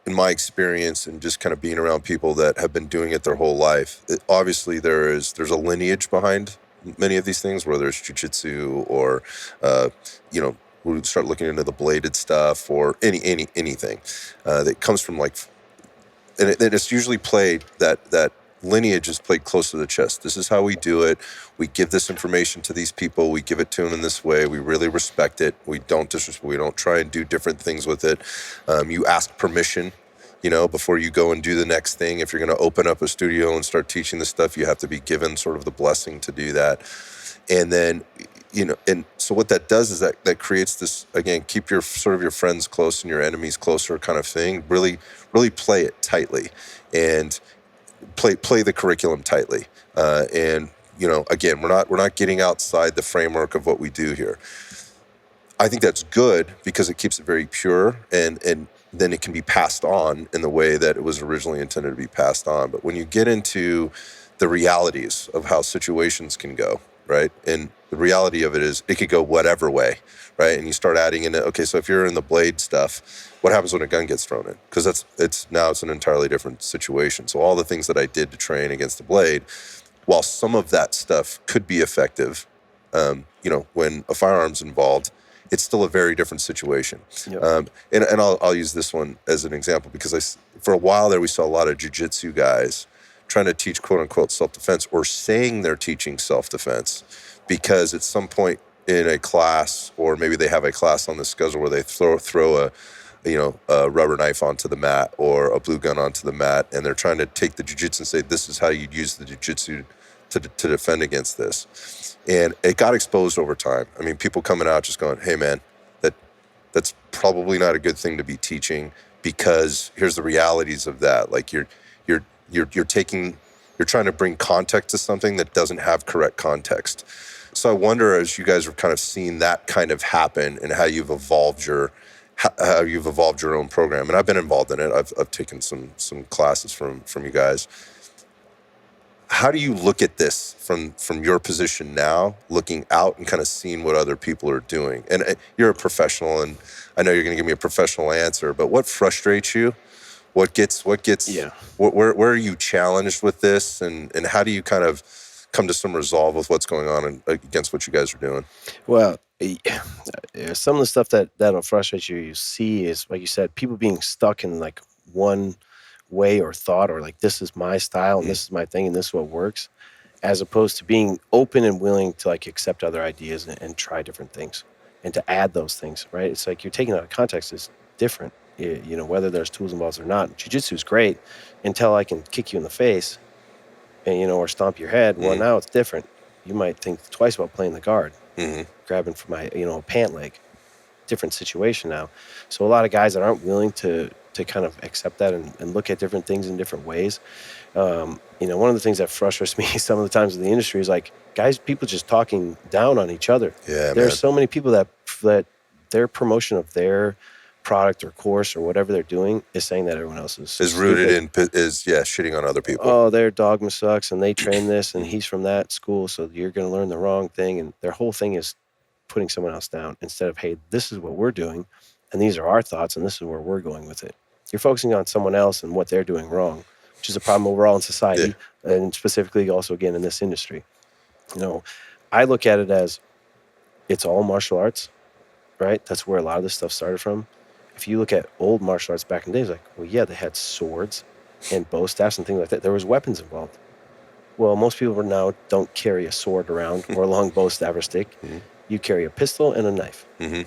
in my experience and just kind of being around people that have been doing it their whole life, obviously there's a lineage behind many of these things, whether it's jiu-jitsu or, we start looking into the bladed stuff or anything that comes from and it's usually played, that lineage is played close to the chest. This is how we do it. We give this information to these people. We give it to them in this way. We really respect it. We don't disrespect. We don't try and do different things with it. You ask permission, before you go and do the next thing. If you're going to open up a studio and start teaching this stuff, you have to be given sort of the blessing to do that. And then, and so what that does is that creates this, again, keep your friends close and your enemies closer kind of thing. Really, really play it tightly, and play the curriculum tightly. And again, we're not getting outside the framework of what we do here. I think that's good because it keeps it very pure, and then it can be passed on in the way that it was originally intended to be passed on. But when you get into the realities of how situations can go, right? And the reality of it is it could go whatever way, right? And you start adding in it, okay, so if you're in the blade stuff, what happens when a gun gets thrown in? Because it's an entirely different situation. So all the things that I did to train against the blade, while some of that stuff could be effective, when a firearm's involved, it's still a very different situation. Yep. And I'll use this one as an example because for a while there we saw a lot of jiu-jitsu guys trying to teach quote unquote self-defense, or saying they're teaching self-defense because at some point in a class, or maybe they have a class on the schedule where they throw a rubber knife onto the mat or a blue gun onto the mat, and they're trying to take the jiu-jitsu and say, this is how you'd use the jiu-jitsu to defend against this. And it got exposed over time. I mean, people coming out just going, hey man, that's probably not a good thing to be teaching, because here's the realities of that. Like you're trying to bring context to something that doesn't have correct context. So I wonder, as you guys are kind of seeing that kind of happen, and how you've evolved your own program. And I've been involved in it. I've taken some classes from you guys. How do you look at this from your position now, looking out and kind of seeing what other people are doing? And you're a professional, and I know you're going to give me a professional answer, but what frustrates you? What gets Yeah. where are you challenged with this, and how do you kind of come to some resolve with what's going on and against what you guys are doing? Well, some of the stuff that'll frustrate you, you see, is, like you said, people being stuck in like one way or thought, or like, this is my style and this is my thing and this is what works, as opposed to being open and willing to like accept other ideas and try different things and to add those things, right? It's like you're taking out of context is different, you know, whether there's tools involved or not. Jiu-jitsu is great until I can kick you in the face and, you know, or stomp your head. Well, now it's different. You might think twice about playing the guard, grabbing for my, you know, pant leg. Different situation now. So a lot of guys that aren't willing to kind of accept that and look at different things in different ways. You know, one of the things that frustrates me some of the times in the industry is like, people just talking down on each other. Yeah, There's man. so many people that their promotion of their product or course or whatever they're doing is saying that everyone else is Rooted stupid. in shitting on other people. Oh, their dogma sucks and they train this and he's from that school, so you're going to learn the wrong thing. And their whole thing is putting someone else down instead of, hey, this is what we're doing and these are our thoughts and this is where we're going with it. You're focusing on someone else and what they're doing wrong, which is a problem overall in society, and specifically also, again, in this industry. You know, I look at it as it's all martial arts, right? That's where a lot of this stuff started from. If you look at old martial arts back in the days, like, well, yeah, they had swords and bow staffs and things like that. There was weapons involved. Well, most people now don't carry a sword around or a long bow staff or stick. You carry a pistol and a knife.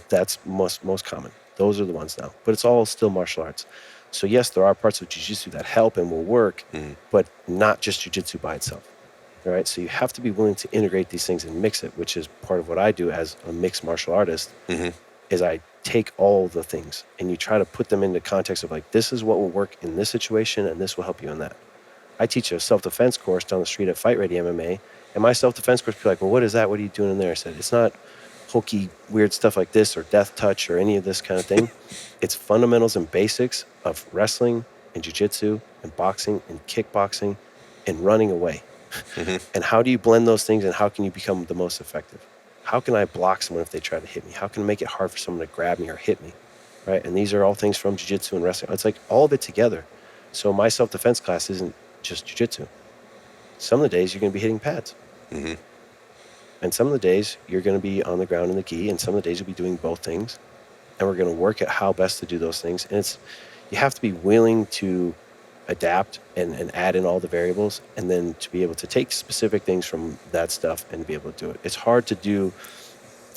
That's most common. Those are the ones now. But it's all still martial arts. So yes, there are parts of jiu-jitsu that help and will work, but not just jiu-jitsu by itself. All right. So you have to be willing to integrate these things and mix it, which is part of what I do as a mixed martial artist. Is I take all the things and you try to put them into context of like, this is what will work in this situation and this will help you in that. I teach a self-defense course down the street at Fight Ready MMA, and my self-defense course people are like, well, what is that? What are you doing in there? I said, it's not hokey, weird stuff like this or death touch or any of this kind of thing. It's fundamentals and basics of wrestling and jiu-jitsu and boxing and kickboxing and running away. And how do you blend those things and how can you become the most effective? How can I block someone if they try to hit me? How can I make it hard for someone to grab me or hit me? Right? And these are all things from jiu-jitsu and wrestling. It's like all of it together. So my self-defense class isn't just jiu-jitsu. Some of the days you're going to be hitting pads. And some of the days you're going to be on the ground in the gi, and some of the days you'll be doing both things. And we're going to work at how best to do those things. And you have to be willing to adapt and add in all the variables, and then to be able to take specific things from that stuff and be able to do it. It's hard to do.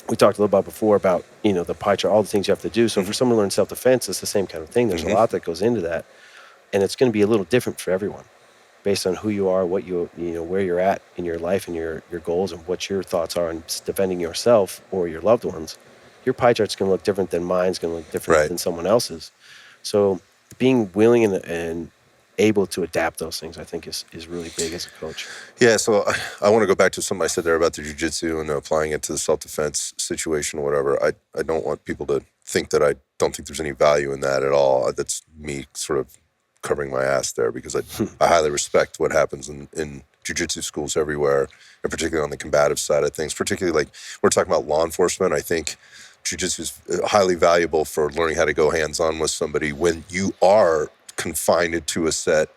We talked a little about before about, you know, the pie chart, all the things you have to do. So for someone to learn self-defense, it's the same kind of thing. There's a lot that goes into that, and it's going to be a little different for everyone based on who you are, what you know, where you're at in your life and your goals and what your thoughts are on defending yourself or your loved ones. Your pie chart's going to look different than mine's, going to look different than someone else's. So being willing and able to adapt those things, I think, is really big as a coach. Yeah, so I want to go back to something I said there about the jiu-jitsu and applying it to the self-defense situation or whatever. I don't want people to think that I don't think there's any value in that at all. That's me sort of covering my ass there, because I highly respect what happens in jiu-jitsu schools everywhere, and particularly on the combative side of things, particularly like we're talking about law enforcement. I think jiu-jitsu is highly valuable for learning how to go hands-on with somebody when you are confined to a set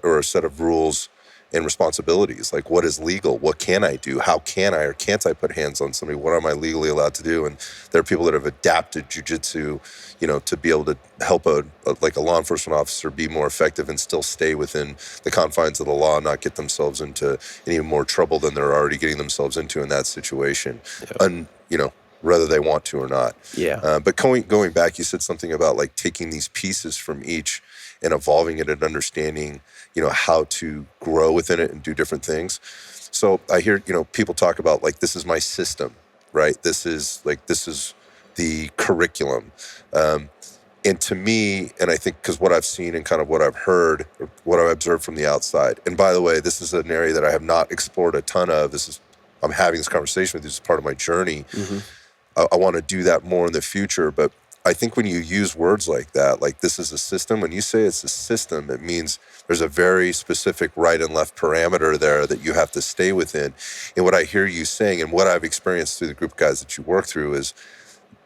or a set of rules and responsibilities. Like, what is legal? What can I do? How can I or can't I put hands on somebody? What am I legally allowed to do? And there are people that have adapted jiu-jitsu, you know, to be able to help a law enforcement officer be more effective and still stay within the confines of the law, and not get themselves into any more trouble than they're already getting themselves into in that situation. You know, whether they want to or not. But going back, you said something about like taking these pieces from each and evolving it and understanding, you know, how to grow within it and do different things. So I hear, you know, people talk about like, this is my system, right? This is the curriculum. And to me, and I think because what I've seen and kind of what I've heard, or what I've observed from the outside, and by the way, this is an area that I have not explored a ton of. I'm having this conversation with you as part of my journey. Mm-hmm. I want to do that more in the future. But I think when you use words like that, like this is a system, when you say it's a system, it means there's a very specific right and left parameter there that you have to stay within. And what I hear you saying and what I've experienced through the group of guys that you work through is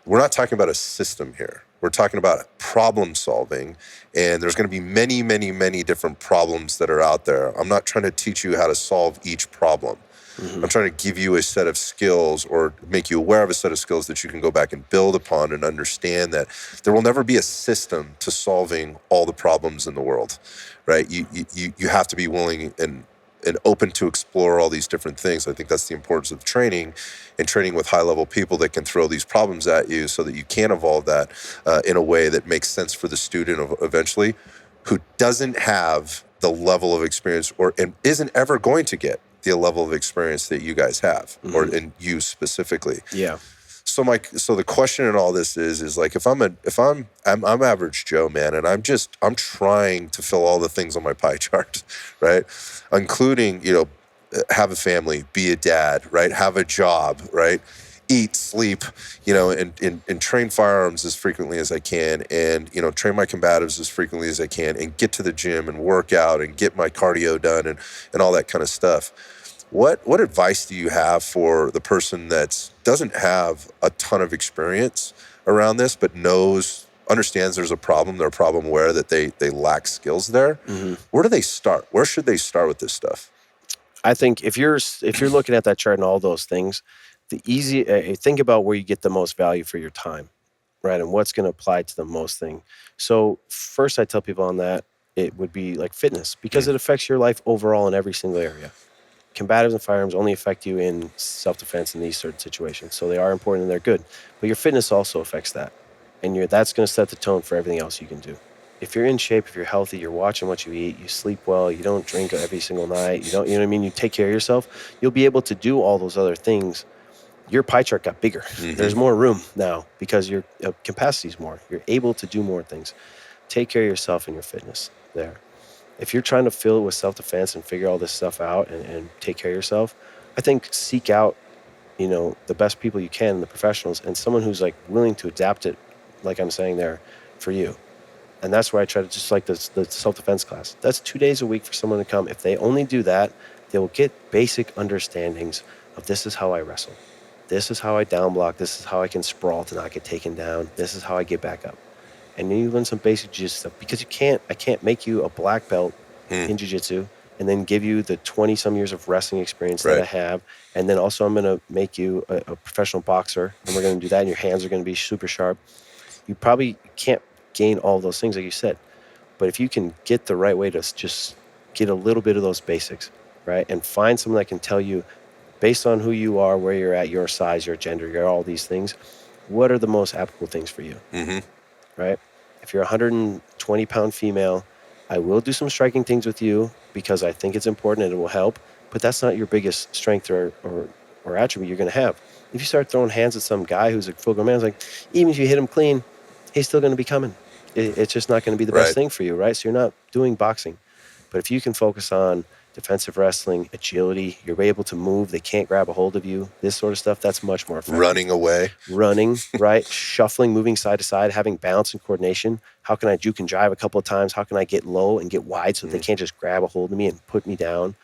we're not talking about a system here. We're talking about problem solving, and there's going to be many, many, many different problems that are out there. I'm not trying to teach you how to solve each problem. Mm-hmm. I'm trying to give you a set of skills or make you aware of a set of skills that you can go back and build upon and understand that there will never be a system to solving all the problems in the world, right? You have to be willing and open to explore all these different things. I think that's the importance of training and training with high-level people that can throw these problems at you so that you can evolve that in a way that makes sense for the student eventually, who doesn't have the level of experience and isn't ever going to get the level of experience that you guys have, Mm-hmm. or and you specifically. Yeah. So the question in all this is like, if I'm average Joe, man, and I'm trying to fill all the things on my pie chart, right? Including, have a family, be a dad, right? Have a job, right? Eat, sleep, and train firearms as frequently as I can, and, train my combatives as frequently as I can, and get to the gym and work out and get my cardio done and all that kind of stuff. What advice do you have for the person that doesn't have a ton of experience around this, but understands there's a problem, they're problem aware that they lack skills there? Mm-hmm. Where do they start? Where should they start with this stuff? I think if you're looking at that chart and all those things, think about where you get the most value for your time, right? And what's going to apply to the most thing. So first, I tell people on that, it would be like fitness, because it affects your life overall in every single area. Combatives and firearms only affect you in self-defense in these certain situations. So they are important and they're good. But your fitness also affects that. And that's going to set the tone for everything else you can do. If you're in shape, if you're healthy, you're watching what you eat, you sleep well, you don't drink every single night, you know what I mean? You take care of yourself, you'll be able to do all those other things. Your pie chart got bigger. Mm-hmm. There's more room now because your capacity is more. You're able to do more things. Take care of yourself and your fitness there. If you're trying to fill it with self-defense and figure all this stuff out and take care of yourself, I think seek out, the best people you can, the professionals, and someone who's like willing to adapt it, like I'm saying there, for you. And that's where I try to, just like the self-defense class. That's 2 days a week for someone to come. If they only do that, they will get basic understandings of this is how I wrestle. This is how I down block. This is how I can sprawl to not get taken down. This is how I get back up. And then you learn some basic jiu-jitsu stuff, because I can't make you a black belt in jiu-jitsu and then give you the 20-some years of wrestling experience that I have. And then also I'm going to make you a professional boxer, and we're going to do that, and your hands are going to be super sharp. You probably can't gain all those things, like you said. But if you can get the right way to just get a little bit of those basics, right, and find someone that can tell you, based on who you are, where you're at, your size, your gender, your all these things, what are the most applicable things for you? Mm-hmm. Right? If you're a 120-pound female, I will do some striking things with you because I think it's important and it will help, but that's not your biggest strength or attribute you're going to have. If you start throwing hands at some guy who's a full-grown man, it's like, even if you hit him clean, he's still going to be coming. It's just not going to be the best thing for you, right? So you're not doing boxing. But if you can focus on defensive wrestling, agility, you're able to move, they can't grab a hold of you, this sort of stuff, that's much more effective. Running away. Running, right? Shuffling, moving side to side, having balance and coordination. How can I juke and jive a couple of times? How can I get low and get wide so they can't just grab a hold of me and put me down,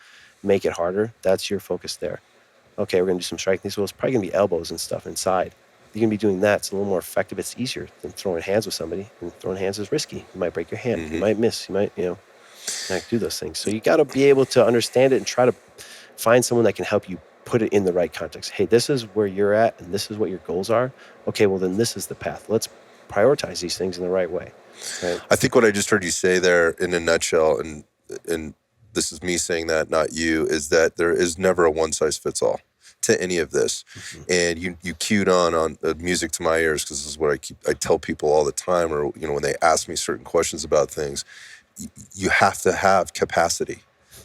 make it harder? That's your focus there. Okay, we're going to do some striking. Well, it's probably going to be elbows and stuff inside. You're going to be doing that. It's a little more effective. It's easier than throwing hands with somebody. And throwing hands is risky. You might break your hand. You might miss. You might, not do those things. So you got to be able to understand it and try to find someone that can help you put it in the right context. Hey, this is where you're at and this is what your goals are. Okay, well then this is the path. Let's prioritize these things in the right way. Right? I think what I just heard you say there in a nutshell, and this is me saying that, not you, is that there is never a one size fits all to any of this. Mm-hmm. And you cued on music to my ears, because this is what I tell people all the time, or when they ask me certain questions about things. You have to have capacity,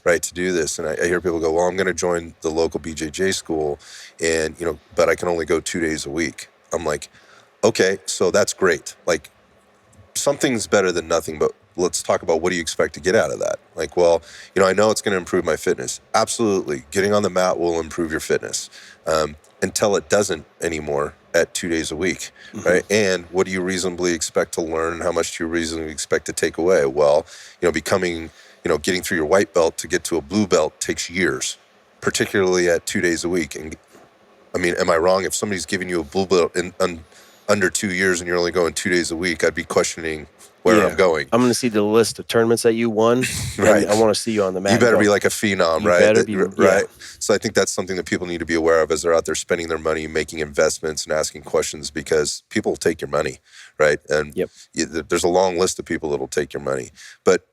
right, to do this. And I hear people go, well, I'm going to join the local BJJ school, and but I can only go 2 days a week. I'm like, okay, so that's great. Like, something's better than nothing, but let's talk about what do you expect to get out of that? Like, well, I know it's going to improve my fitness. Absolutely. Getting on the mat will improve your fitness until it doesn't anymore at 2 days a week, right? And what do you reasonably expect to learn, and how much do you reasonably expect to take away? Well, becoming, getting through your white belt to get to a blue belt takes years, particularly at 2 days a week. And I mean, am I wrong? If somebody's giving you a blue belt in under 2 years and you're only going 2 days a week, I'd be questioning where I'm going. I'm going to see the list of tournaments that you won. Right. I want to see you on the mat. You better be like a phenom, you right? Better be, right. So I think that's something that people need to be aware of as they're out there spending their money, making investments and asking questions, because people will take your money, right? And there's a long list of people that will take your money. But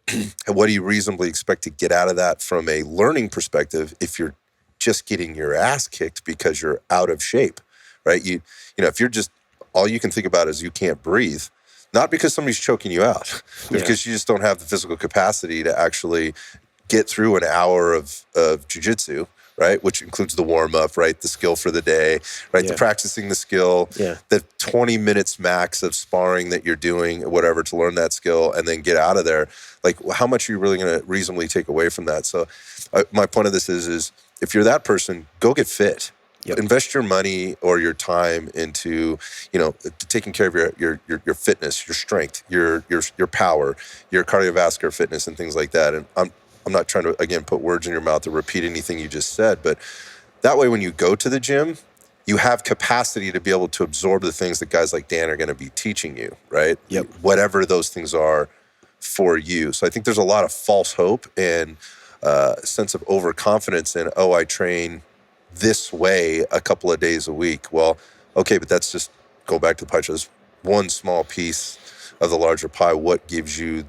what do you reasonably expect to get out of that from a learning perspective if you're just getting your ass kicked because you're out of shape, right? If you're just, all you can think about is you can't breathe, not because somebody's choking you out, because you just don't have the physical capacity to actually get through an hour of jiu-jitsu, right? Which includes the warm-up, right? The skill for the day, right? The practicing the skill, the 20 minutes max of sparring that you're doing, whatever, to learn that skill and then get out of there. Like, how much are you really going to reasonably take away from that? So my point of this is if you're that person, go get fit. Invest your money or your time into, taking care of your fitness, your strength, your power, your cardiovascular fitness, and things like that. And I'm not trying to, again, put words in your mouth or repeat anything you just said, but that way when you go to the gym, you have capacity to be able to absorb the things that guys like Dan are going to be teaching you, right? Whatever those things are for you. So I think there's a lot of false hope and a sense of overconfidence in, I train this way a couple of days a week. Well, okay, but that's just, go back to the pie chart. That's one small piece of the larger pie. What gives you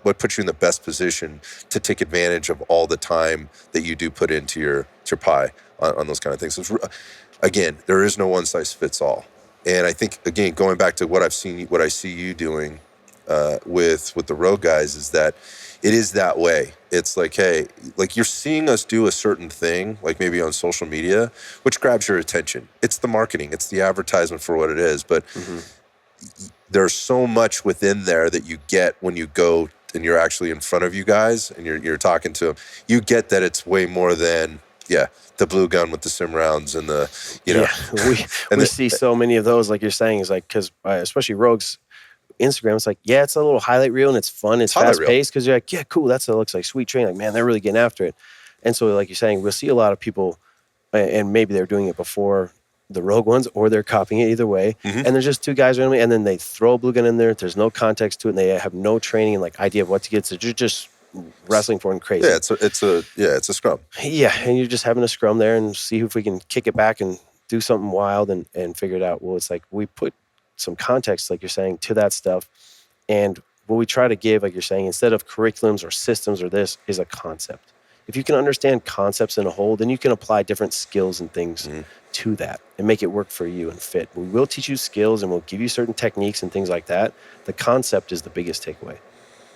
what puts you in the best position to take advantage of all the time that you do put into your pie on those kind of things? So again, there is no one size fits all. And I think, again, going back to what I see you doing with the road guys, is that it is that way. It's like, hey, like you're seeing us do a certain thing, like maybe on social media, which grabs your attention. It's the marketing, it's the advertisement for what it is. But there's so much within there that you get when you go and you're actually in front of you guys and you're talking to them. You get that it's way more than, the blue gun with the sim rounds and the, we see so many of those, like you're saying, is like, because especially Rogues Instagram, it's like, it's a little highlight reel and it's fun, it's fast paced, because you're like, cool, that looks like sweet training. Like, man, they're really getting after it. And so, like you're saying, we'll see a lot of people, and maybe they're doing it before the Rogue ones, or they're copying it, either way. And there's just two guys randomly, and then they throw a blue gun in there. There's no context to it, and they have no training and like idea of what to get. So you're just wrestling for and crazy. It's a scrum. And you're just having a scrum there and see if we can kick it back and do something wild and figure it out. Well, it's like we put some context, like you're saying, to that stuff. And what we try to give, like you're saying, instead of curriculums or systems or this, is a concept. If you can understand concepts in a whole, then you can apply different skills and things to that and make it work for you and fit. We will teach you skills and we'll give you certain techniques and things like that. The concept is the biggest takeaway.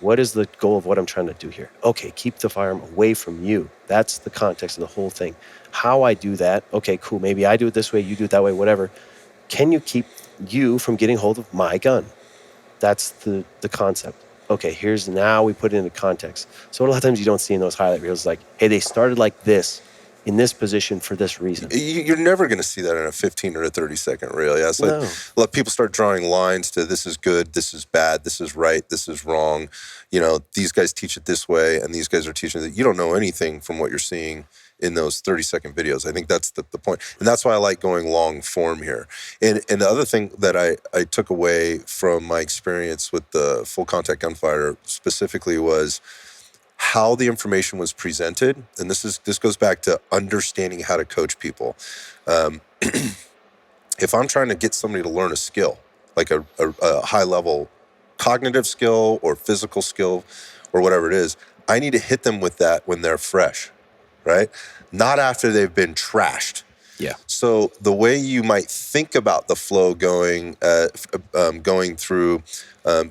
What is the goal of what I'm trying to do here? Okay, keep the firearm away from you. That's the context of the whole thing. How I do that, okay, cool. Maybe I do it this way, you do it that way, whatever. Can you keep you from getting hold of my gun? That's the concept. Okay, now we put it into context. So a lot of times you don't see in those highlight reels, like, hey, they started like this, in this position for this reason. You're never going to see that in a 15 or a 30-second reel. It's like, let people start drawing lines to this is good, this is bad, this is right, this is wrong. These guys teach it this way, and these guys are teaching it. You don't know anything from what you're seeing in those 30-second videos. I think that's the point. And that's why I like going long form here. And the other thing that I took away from my experience with the full contact gunfighter specifically was how the information was presented. And this goes back to understanding how to coach people. If I'm trying to get somebody to learn a skill, like a high level cognitive skill or physical skill or whatever it is, I need to hit them with that when they're fresh. Right? Not after they've been trashed. Yeah. So the way you might think about the flow going through,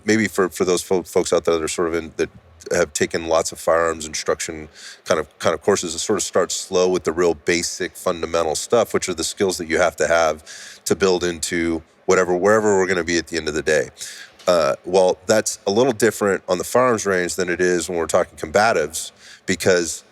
maybe for those folks out there that are sort of that have taken lots of firearms instruction kind of courses, it sort of starts slow with the real basic fundamental stuff, which are the skills that you have to build into wherever we're going to be at the end of the day. Well, that's a little different on the firearms range than it is when we're talking combatives, because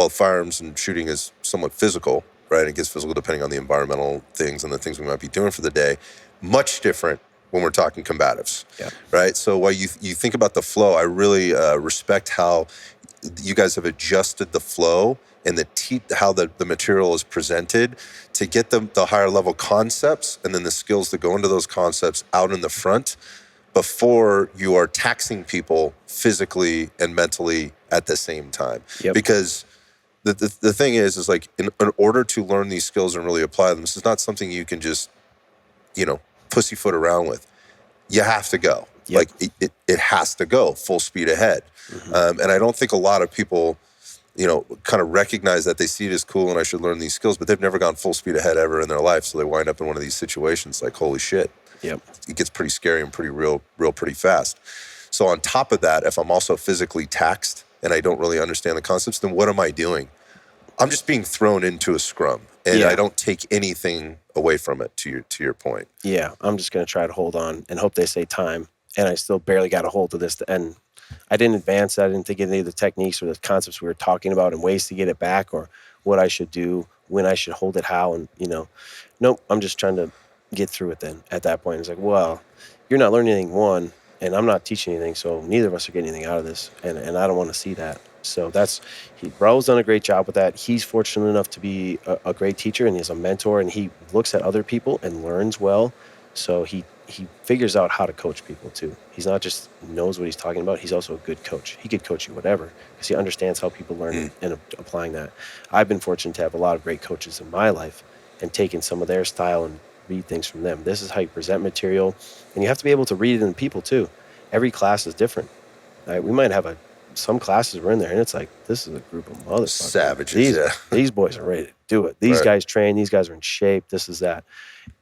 firearms and shooting is somewhat physical, right? It gets physical depending on the environmental things and the things we might be doing for the day. Much different when we're talking combatives, Yeah. right? So while you think about the flow, I really respect how you guys have adjusted the flow and how the material is presented to get the higher level concepts and then the skills that go into those concepts out in the front before you are taxing people physically and mentally at the same time. Yep. Because the thing is like in order to learn these skills and really apply them, this is not something you can just, pussyfoot around with. You have to go. Yep. Like it has to go full speed ahead. And I don't think a lot of people, kind of recognize that. They see it as cool and I should learn these skills, but they've never gone full speed ahead ever in their life. So they wind up in one of these situations like, holy shit. Yep. It gets pretty scary and pretty real pretty fast. So on top of that, if I'm also physically taxed and I don't really understand the concepts, then what am I doing? I'm just being thrown into a scrum, and I don't take anything away from it. To your point. Yeah, I'm just going to try to hold on and hope they say time, and I still barely got a hold of this. And I didn't advance. I didn't think any of the techniques or the concepts we were talking about and ways to get it back, or what I should do, when I should hold it, how, and nope. I'm just trying to get through it. Then at that point, it's like, well, you're not learning anything, one, and I'm not teaching anything, so neither of us are getting anything out of this, and I don't want to see that. So Raul's done a great job with that. He's fortunate enough to be a great teacher, and he's a mentor, and he looks at other people and learns well. So he figures out how to coach people too. He's not just knows what he's talking about. He's also a good coach. He could coach you whatever because he understands how people learn and applying that. I've been fortunate to have a lot of great coaches in my life and taken some of their style and read things from them. This is how you present material, and you have to be able to read it in people too. Every class is different. We might have some classes we're in there, and it's like, this is a group of motherfuckers. Savages, These boys are ready to do it. These guys train. These guys are in shape. This is that.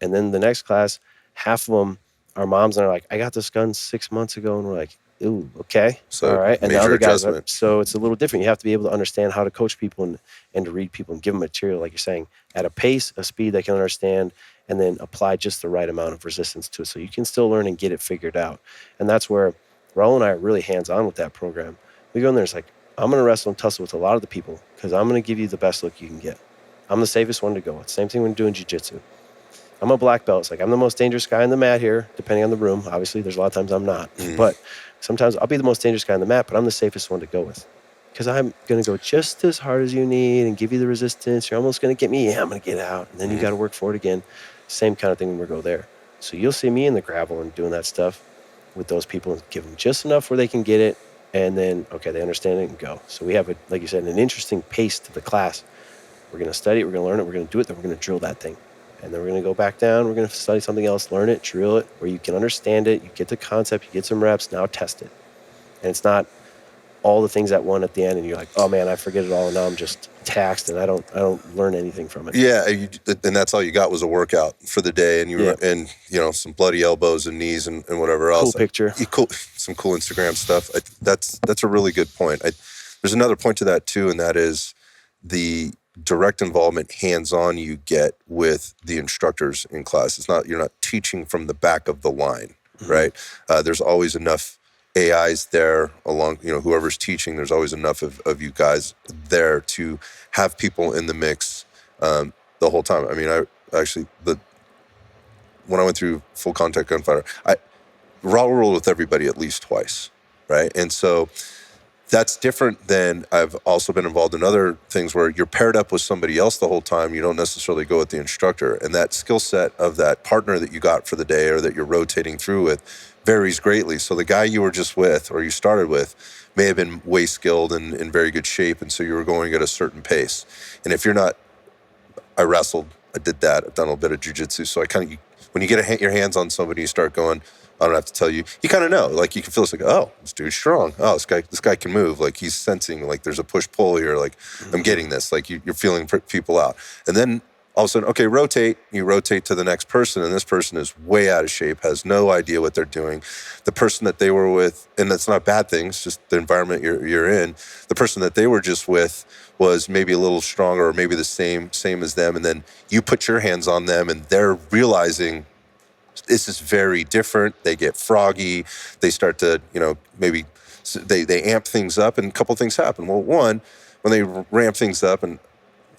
And then the next class, half of them are moms, and they're like, I got this gun 6 months ago. And we're like, ooh, okay. So all right. And the other guys, so it's a little different. You have to be able to understand how to coach people and to read people and give them material, like you're saying, at a pace, a speed they can understand, and then apply just the right amount of resistance to it so you can still learn and get it figured out. And that's where Raul and I are really hands-on with that program. We go in there, it's like, I'm going to wrestle and tussle with a lot of the people because I'm going to give you the best look you can get. I'm the safest one to go with. Same thing when doing jiu-jitsu. I'm a black belt. It's like, I'm the most dangerous guy on the mat here, depending on the room. Obviously, there's a lot of times I'm not. But sometimes I'll be the most dangerous guy on the mat, but I'm the safest one to go with because I'm going to go just as hard as you need and give you the resistance. You're almost going to get me. Yeah, I'm going to get out. And then you got to work for it again. Same kind of thing when we go there. So you'll see me in the gravel and doing that stuff with those people and give them just enough where they can get it. And then, okay, they understand it and go. So we have, like you said, an interesting pace to the class. We're going to study it, we're going to learn it, we're going to do it, then we're going to drill that thing. And then we're going to go back down, we're going to study something else, learn it, drill it, where you can understand it, you get the concept, you get some reps, now test it. And it's not all the things at one at the end, and you're like, oh man, I forget it all, and now I'm just taxed, and I don't learn anything from it. Yeah, and that's all you got was a workout for the day, and you were, and some bloody elbows and knees and whatever else. Cool picture. Some cool Instagram stuff. That's a really good point. There's another point to that too, and that is the direct involvement, hands-on you get with the instructors in class. You're not teaching from the back of the line, right? There's always enough AIs there along, whoever's teaching, there's always enough of you guys there to have people in the mix the whole time. I mean, when I went through full contact gunfighter, Raw rolled with everybody at least twice, right? And so that's different than I've also been involved in other things where you're paired up with somebody else the whole time. You don't necessarily go with the instructor. And that skill set of that partner that you got for the day or that you're rotating through with varies greatly. So the guy you were just with or you started with may have been way skilled and in very good shape. And so you were going at a certain pace. And if you're not, I wrestled, I did that, I've done a little bit of jiu-jitsu. So when you get your hands on somebody, you start going, I don't have to tell you. You kind of know. Like, you can feel it's like, oh, this dude's strong. Oh, this guy can move. Like, he's sensing, like, there's a push-pull here. Like, I'm getting this. Like, you're feeling people out. And then, all of a sudden, okay, rotate. You rotate to the next person, and this person is way out of shape, has no idea what they're doing. The person that they were with, and that's not a bad thing, it's just the environment you're in. The person that they were just with was maybe a little stronger or maybe the same as them. And then you put your hands on them, and they're realizing this is very different. They get froggy. They start to, maybe they amp things up, and a couple things happen. Well, one, when they ramp things up, and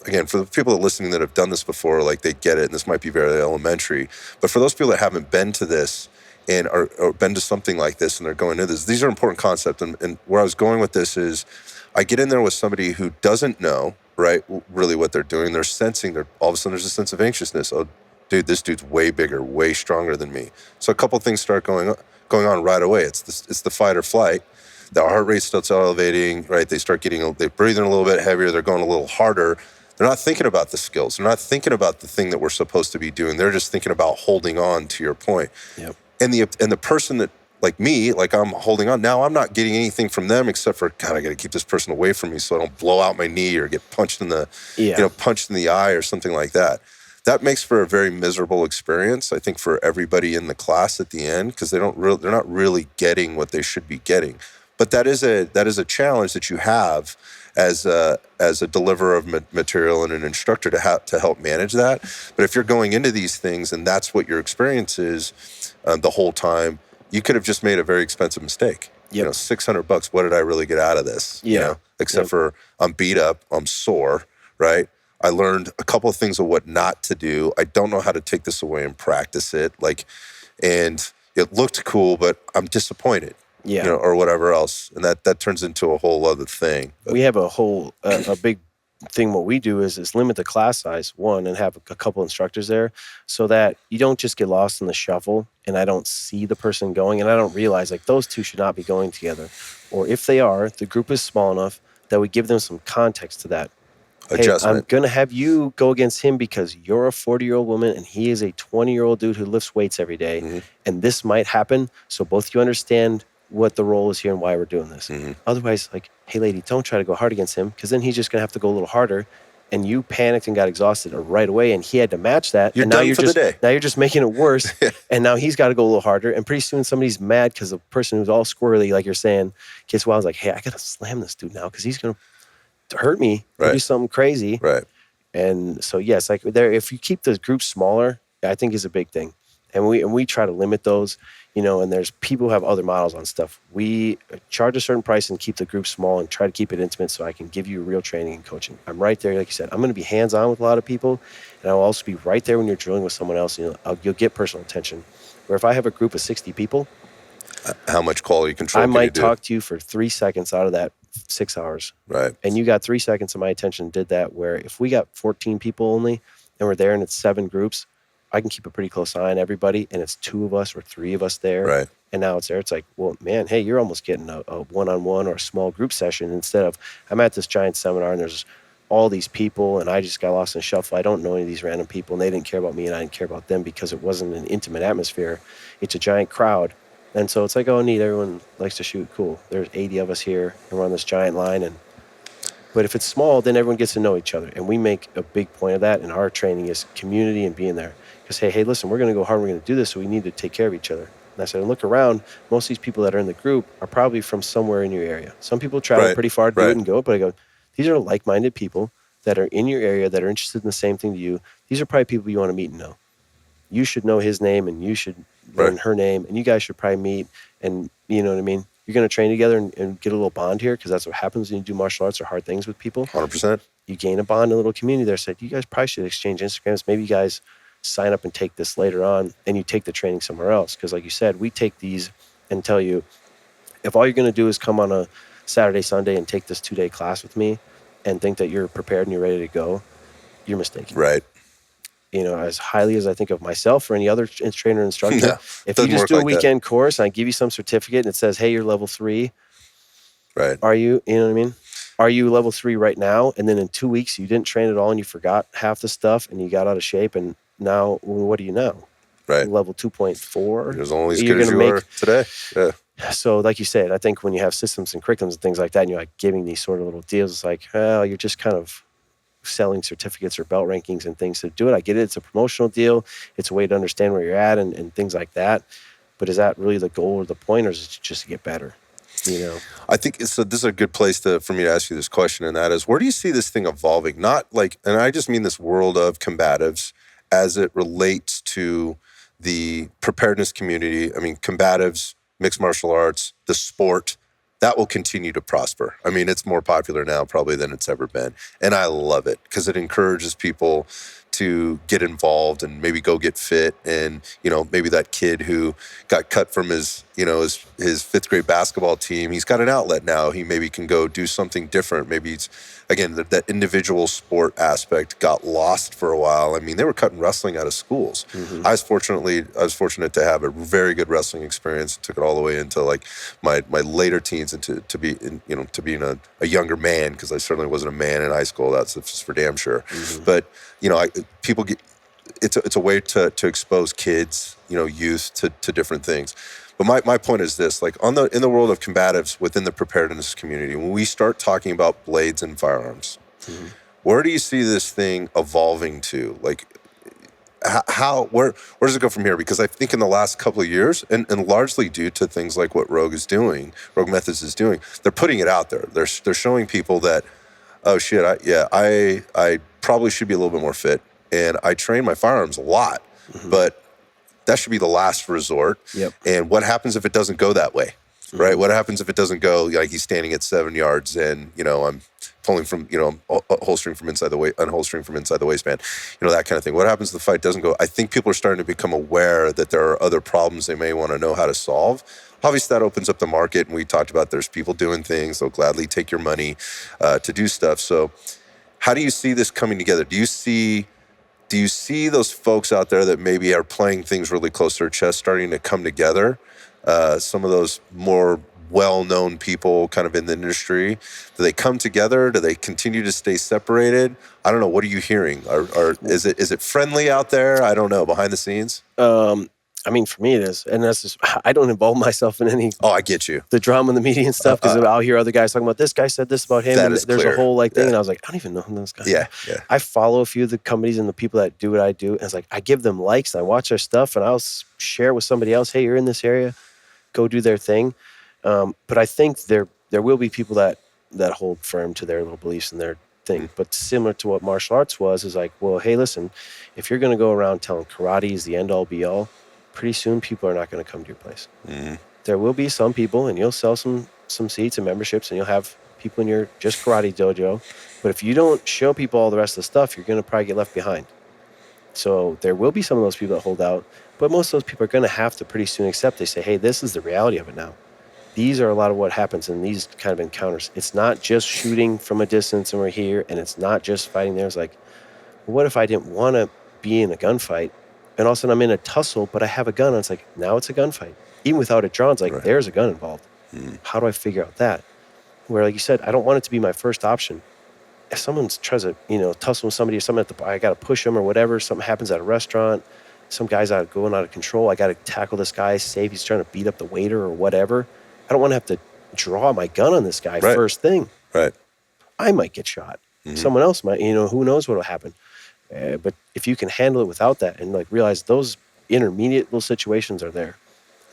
again, for the people that are listening that have done this before, like they get it, and this might be very elementary. But for those people that haven't been to this and or been to something like this and they're going into this, these are important concepts. And where I was going with this is I get in there with somebody who doesn't know, right, really what they're doing. They're sensing, all of a sudden there's a sense of anxiousness. Oh, dude, this dude's way bigger, way stronger than me. So a couple of things start going on right away. It's the fight or flight. The heart rate starts elevating, right? They're breathing a little bit heavier. They're going a little harder. They're not thinking about the skills. They're not thinking about the thing that we're supposed to be doing. They're just thinking about holding on, to your point. Yep. And the person that, like me, like I'm holding on, now I'm not getting anything from them except for, God, I got to keep this person away from me so I don't blow out my knee or get punched in the, punched in the eye or something like that. That makes for a very miserable experience, I think, for everybody in the class at the end, because they're not really getting what they should be getting. But that is a challenge that you have as a deliverer of material and an instructor to help manage that. But if you're going into these things and that's what your experience is the whole time, you could have just made a very expensive mistake. Yep. $600. What did I really get out of this? Yeah. Except for I'm beat up, I'm sore, right? I learned a couple of things of what not to do. I don't know how to take this away and practice it. And it looked cool, but I'm disappointed. Yeah. Or whatever else. And that turns into a whole other thing. But we have a big thing. What we do is limit the class size, one, and have a couple instructors there so that you don't just get lost in the shuffle and I don't see the person going and I don't realize like those two should not be going together. Or if they are, the group is small enough that we give them some context to that. Adjustment. Hey, I'm going to have you go against him because you're a 40-year-old woman and he is a 20-year-old dude who lifts weights every day. Mm-hmm. And this might happen. So both you understand what the role is here and why we're doing this. Mm-hmm. Otherwise, like, hey, lady, don't try to go hard against him because then he's just going to have to go a little harder. And you panicked and got exhausted right away, and he had to match that. You're done for the day. Now you're just making it worse, and now he's got to go a little harder. And pretty soon somebody's mad because the person who's all squirrely, like you're saying, gets wild. Like, hey, I got to slam this dude now because he's going to hurt me or do something crazy. Right. And so, yes, like if you keep the group smaller, I think is a big thing. And we try to limit those, and there's people who have other models on stuff. We charge a certain price and keep the group small and try to keep it intimate so I can give you real training and coaching. I'm right there, like you said. I'm going to be hands-on with a lot of people, and I'll also be right there when you're drilling with someone else. You'll get personal attention. Where if I have a group of 60 people, how much quality control I might talk to you for 3 seconds out of that 6 hours. Right. And you got 3 seconds of my attention and did that, where if we got 14 people only and we're there and it's 7 groups, I can keep a pretty close eye on everybody, and it's 2 of us or 3 of us there. Right. And now it's there. It's like, well, man, hey, you're almost getting a one-on-one or a small group session instead of I'm at this giant seminar and there's all these people and I just got lost in the shuffle. I don't know any of these random people, and they didn't care about me and I didn't care about them because it wasn't an intimate atmosphere. It's a giant crowd. And so it's like, oh, neat, everyone likes to shoot. Cool. There's 80 of us here and we're on this giant line. But if it's small, then everyone gets to know each other. And we make a big point of that. And our training is community and being there. Because, hey, listen, we're going to go hard. We're going to do this. So we need to take care of each other. And I said, look around. Most of these people that are in the group are probably from somewhere in your area. Some people travel pretty far to do it and go. But I go, these are like-minded people that are in your area that are interested in the same thing to you. These are probably people you want to meet and know. You should know his name and you should learn her name. And you guys should probably meet. And you know what I mean? You're going to train together and get a little bond here because that's what happens when you do martial arts or hard things with people. 100%. You gain a bond, a little community there. Said, you guys probably should exchange Instagrams. Maybe you guys sign up and take this later on and you take the training somewhere else. Because like you said, we take these and tell you, if all you're going to do is come on a Saturday, Sunday and take this 2-day class with me and think that you're prepared and you're ready to go, you're mistaken. Right. As highly as I think of myself or any other trainer or instructor, no, if you just do a weekend course and I give you some certificate and it says, hey, you're level 3. Right. Are you know what I mean? Are you level 3 right now? And then in 2 weeks, you didn't train at all and you forgot half the stuff and you got out of shape. And now, what do you know? Right. Level 2.4. You're only as good as you are today. Yeah. So like you said, I think when you have systems and curriculums and things like that, and you're like giving these sort of little deals, it's like, well, you're just kind of selling certificates or belt rankings and things to do it. I get it. It's a promotional deal. It's a way to understand where you're at and things like that. But is that really the goal or the point, or is it just to get better? I think this is a good place for me to ask you this question, and that is, where do you see this thing evolving? Not like, and I just mean this world of combatives as it relates to the preparedness community, I mean, combatives, mixed martial arts, the sport, that will continue to prosper. I mean, it's more popular now probably than it's ever been. And I love it because it encourages people to get involved and maybe go get fit. And, maybe that kid who got cut from his fifth grade basketball team, he's got an outlet now. He maybe can go do something different. Maybe it's, again, that individual sport aspect got lost for a while. I mean, they were cutting wrestling out of schools. Mm-hmm. I was fortunate to have a very good wrestling experience. Took it all the way into like my later teens and to being a younger man, because I certainly wasn't a man in high school. That's for damn sure. Mm-hmm. But people get, it's a way to expose kids, youth to different things. But my point is this: like in the world of combatives within the preparedness community, when we start talking about blades and firearms, Mm-hmm. where do you see this thing evolving to? Like, where does it go from here? Because I think in the last couple of years, and largely due to things like what Rogue Methods is doing, they're putting it out there. They're showing people that, oh shit, I probably should be a little bit more fit, and I train my firearms a lot, Mm-hmm. but that should be the last resort. Yep. And what happens if it doesn't go that way, right? Mm-hmm. What happens if it doesn't go, like he's standing at 7 yards and, I'm pulling from, unholstering from inside the waistband, that kind of thing. What happens if the fight doesn't go? I think people are starting to become aware that there are other problems they may want to know how to solve. Obviously, that opens up the market, and we talked about there's people doing things. They'll gladly take your money to do stuff. So how do you see this coming together? Do you see those folks out there that maybe are playing things really close to their chest starting to come together? Some of those more well-known people kind of in the industry, do they come together? Do they continue to stay separated? I don't know. What are you hearing? Is it friendly out there? I don't know. Behind the scenes? I mean, for me it is, and that's just, I don't involve myself in any. Oh, I get you. The drama in the media and stuff, because I'll hear other guys talking about this guy said this about him, and there's clear. a whole thing, Yeah. and I was like, I don't even know who those guys. Yeah. I follow a few of the companies and the people that do what I do, and it's like I give them likes, and I watch their stuff, and I'll share with somebody else. Hey, you're in this area, go do their thing. But I think there will be people that hold firm to their little beliefs and their thing. Mm-hmm. But similar to what martial arts is like, well, hey, listen, if you're going to go around telling karate is the end all be all, pretty soon people are not going to come to your place. Mm-hmm. There will be some people, and you'll sell some seats and memberships, and you'll have people in your just karate dojo. But if you don't show people all the rest of the stuff, you're going to probably get left behind. So there will be some of those people that hold out, but most of those people are going to have to pretty soon accept. They say, hey, this is the reality of it now. These are a lot of what happens in these kind of encounters. It's not just shooting from a distance and we're here, and it's not just fighting there. It's like, well, what if I didn't want to be in a gunfight, and all of a sudden I'm in a tussle, but I have a gun, and it's like, now it's a gunfight. Even without it drawn, it's like, There's a gun involved. How do I figure out that? Where, like you said, I don't want it to be my first option. If someone tries to, tussle with somebody or something at the bar, I got to push them or whatever. Something happens at a restaurant. Some guy's going out of control. I got to tackle this guy, save. He's trying to beat up the waiter or whatever. I don't want to have to draw my gun on this guy first thing. Right. I might get shot. Mm-hmm. Someone else might, who knows what will happen. But if you can handle it without that and like realize those intermediate little situations are there,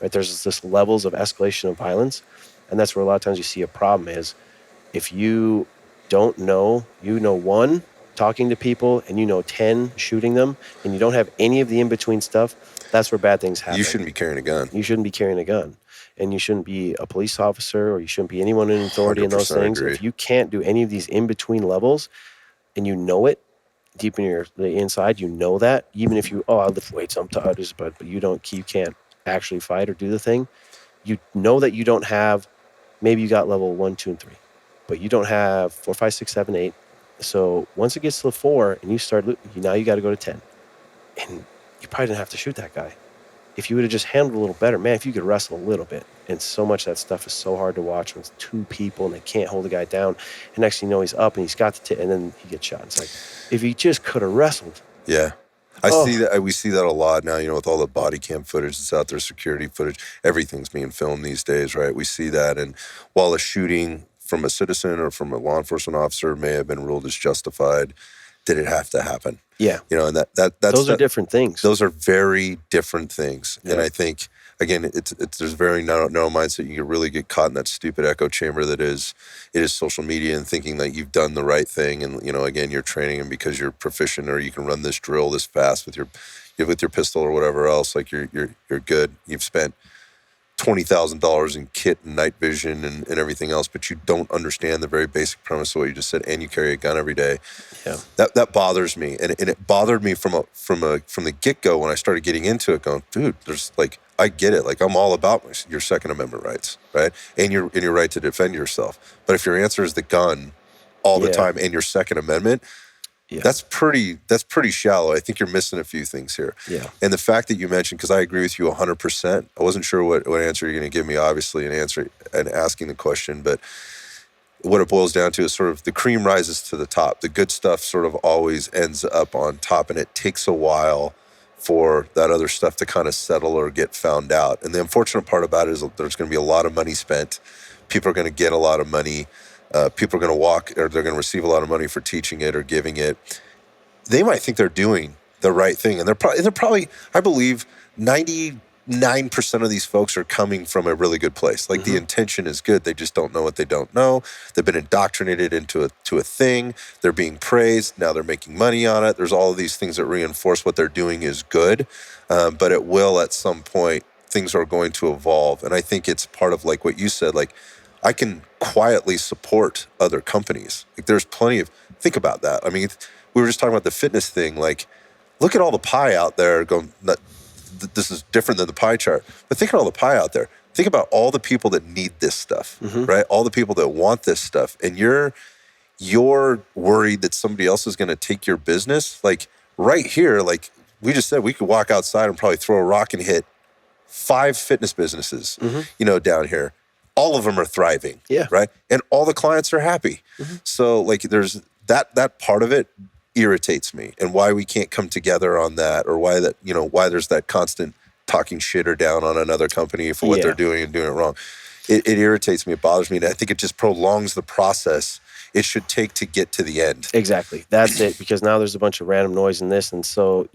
right? There's this levels of escalation of violence. And that's where a lot of times you see a problem is if you don't know, one, talking to people, and 10, shooting them, and you don't have any of the in-between stuff, that's where bad things happen. You shouldn't be carrying a gun. You shouldn't be carrying a gun. And you shouldn't be a police officer, or you shouldn't be anyone in authority in those things. Agree. If you can't do any of these in-between levels, and you know it, deep in the inside, you know that, even if I lift weights, I'm tired, but you can't actually fight or do the thing. You know that you don't have, maybe you got level 1, 2, and 3, but you don't have 4, 5, 6, 7, 8. So once it gets to the 4 and you start, now you got to go to 10, and you probably didn't have to shoot that guy. If you would have just handled a little better, man, if you could wrestle a little bit. And so much of that stuff is so hard to watch when it's 2 people and they can't hold the guy down. And next thing you know, he's up and he's got the and then he gets shot. It's like, if he just could have wrestled. Yeah. I see that. We see that a lot now, with all the body cam footage that's out there, security footage, everything's being filmed these days, right? We see that. And while a shooting from a citizen or from a law enforcement officer may have been ruled as justified, did it have to happen? Yeah. And that's those are different things. Those are very different things. Yeah. And I think again, there's very narrow mindset. You can really get caught in that stupid echo chamber that it is social media, and thinking that you've done the right thing. And, again, you're training, and because you're proficient, or you can run this drill this fast with your pistol or whatever else, like you're good. You've spent $20,000 in kit and night vision and everything else, but you don't understand the very basic premise of what you just said, and you carry a gun every day. Yeah. That bothers me, and it bothered me from the get-go when I started getting into it, going, dude, there's I get it. I'm all about your Second Amendment rights, right? And your right to defend yourself. But if your answer is the gun all the time and your Second Amendment, that's pretty shallow. I think you're missing a few things here. Yeah. And the fact that you mentioned, because I agree with you 100%. I wasn't sure what answer you're going to give me, obviously, in answer and asking the question, but what it boils down to is sort of the cream rises to the top. The good stuff sort of always ends up on top, and it takes a while for that other stuff to kind of settle or get found out. And the unfortunate part about it is there's going to be a lot of money spent. People are going to get a lot of money. People are going to walk, or they're going to receive a lot of money for teaching it or giving it. They might think they're doing the right thing, and they're probably, I believe, 99% of these folks are coming from a really good place. The intention is good. They just don't know what they don't know. They've been indoctrinated into a thing. They're being praised. Now they're making money on it. There's all of these things that reinforce what they're doing is good, but it will at some point. Things are going to evolve, and I think it's part of what you said. I can quietly support other companies. There's plenty of, think about that. I mean, we were just talking about the fitness thing. Look at all the pie out there going, this is different than the pie chart, but think of all the pie out there. Think about all the people that need this stuff, right? All the people that want this stuff. And you're worried that somebody else is going to take your business. Right here, we just said, we could walk outside and probably throw a rock and hit 5 fitness businesses, down here. All of them are thriving, right? And all the clients are happy. So there's that part of it irritates me, and why we can't come together on that, or why there's that constant talking shit or down on another company for what they're doing and doing it wrong. It irritates me. It bothers me. And I think it just prolongs the process it should take to get to the end. Exactly. That's it. Because now there's a bunch of random noise in this. And so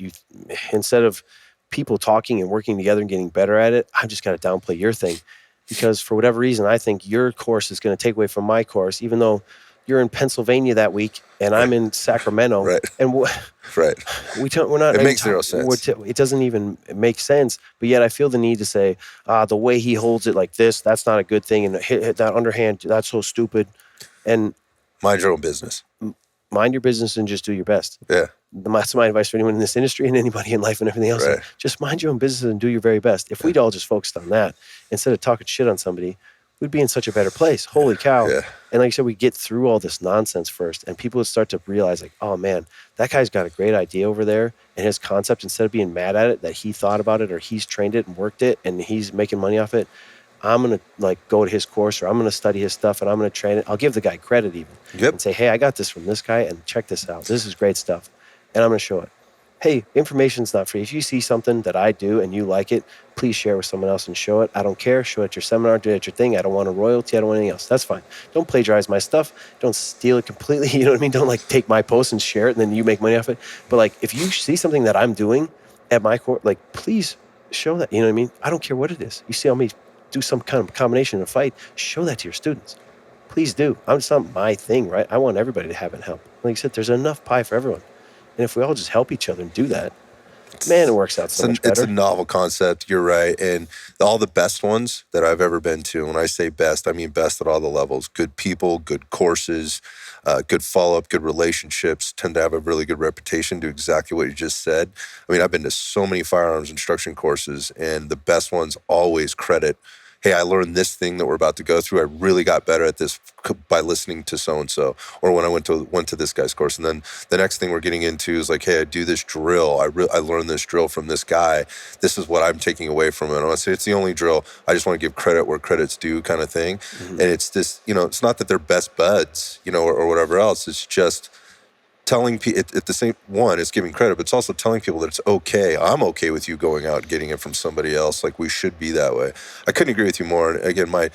instead of people talking and working together and getting better at it, I've just got to downplay your thing. Because for whatever reason, I think your course is going to take away from my course, even though you're in Pennsylvania that week and I'm in Sacramento. Right. And we're not. It makes zero sense. It doesn't even make sense. But yet I feel the need to say, the way he holds it like this, that's not a good thing. And hit that underhand, that's so stupid. And mind your own business. Mind your business and just do your best. Yeah. That's my advice for anyone in this industry and anybody in life and everything else. Right. Just mind your own business and do your very best. If we'd all just focused on that, instead of talking shit on somebody, we'd be in such a better place. Holy cow. Yeah. And like I said, we get through all this nonsense first, and people would start to realize, oh man, that guy's got a great idea over there, and his concept, instead of being mad at it, that he thought about it or he's trained it and worked it and he's making money off it, I'm going to go to his course, or I'm going to study his stuff and I'm going to train it. I'll give the guy credit even and say, hey, I got this from this guy, and check this out. This is great stuff. And I'm going to show it. Hey, information's not free. If you see something that I do and you like it, please share with someone else and show it. I don't care. Show it at your seminar, do it at your thing. I don't want a royalty. I don't want anything else. That's fine. Don't plagiarize my stuff. Don't steal it completely. You know what I mean? Don't take my post and share it and then you make money off it. But if you see something that I'm doing at my course, please show that. You know what I mean? I don't care what it is. You see me do some kind of combination in a fight, show that to your students. Please do. It's not my thing, right? I want everybody to have it help. Like I said, there's enough pie for everyone. And if we all just help each other and do that, man, it works out so much better. It's a novel concept. You're right. And all the best ones that I've ever been to, when I say best, I mean best at all the levels. Good people, good courses, good follow-up, good relationships, tend to have a really good reputation, do exactly what you just said. I mean, I've been to so many firearms instruction courses, and the best ones always credit, hey, I learned this thing that we're about to go through. I really got better at this by listening to so-and-so, or when I went to this guy's course. And then the next thing we're getting into is hey, I do this drill. I learned this drill from this guy. This is what I'm taking away from it. I want to say it's the only drill. I just want to give credit where credit's due kind of thing. And it's this, it's not that they're best buds, or whatever else. It's just telling people, at the same one, it's giving credit, but it's also telling people that it's okay. I'm okay with you going out and getting it from somebody else. We should be that way. I couldn't agree with you more. And again, my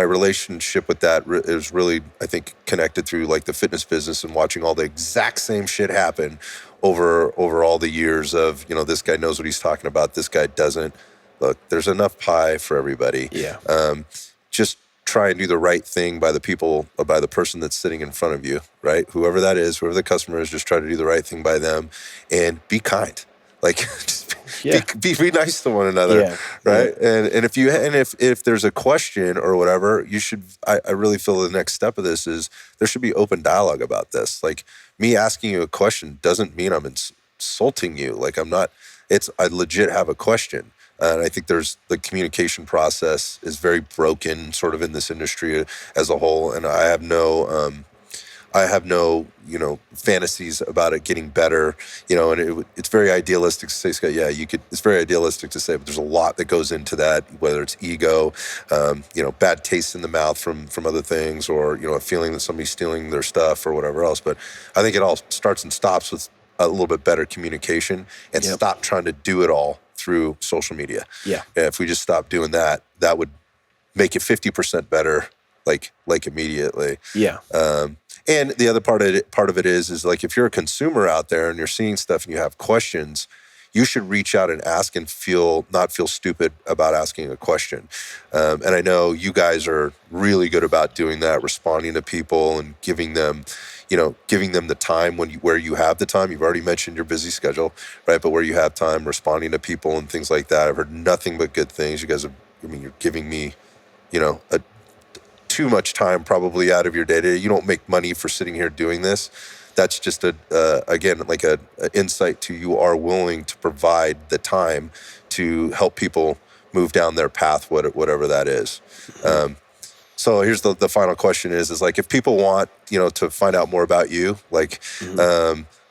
relationship with that is really, I think, connected through the fitness business and watching all the exact same shit happen over all the years of, this guy knows what he's talking about, this guy doesn't. look, there's enough pie for everybody. Yeah. Just try and do the right thing by the people, or by the person that's sitting in front of you, right? Whoever that is, whoever the customer is, just try to do the right thing by them and be kind. Like, just be nice to one another, right? Yeah. And if there's a question or whatever, you should. I really feel the next step of this is there should be open dialogue about this. Like, me asking you a question doesn't mean I'm insulting you. Like, I'm not. I legit have a question. And I think the communication process is very broken sort of in this industry as a whole. And I have no, fantasies about it getting better, and it's very idealistic to say, Scott, it's very idealistic to say, but there's a lot that goes into that, whether it's ego, bad taste in the mouth from other things, or, a feeling that somebody's stealing their stuff or whatever else. But I think it all starts and stops with a little bit better communication and stop trying to do it all through social media. Yeah. If we just stop doing that, that would make it 50% better, like immediately. Yeah. And the other part of it is like, if you're a consumer out there and you're seeing stuff and you have questions, you should reach out and ask and not feel stupid about asking a question. And I know you guys are really good about doing that, responding to people and giving them the time where you have the time. You've already mentioned your busy schedule, right? But where you have time, responding to people and things like that. I've heard nothing but good things. You guys you're giving me, too much time probably out of your day. You don't make money for sitting here doing this. That's just again, like an insight to, you are willing to provide the time to help people move down their path, whatever that is. So here's the final question is like, if people want, to find out more about you, like,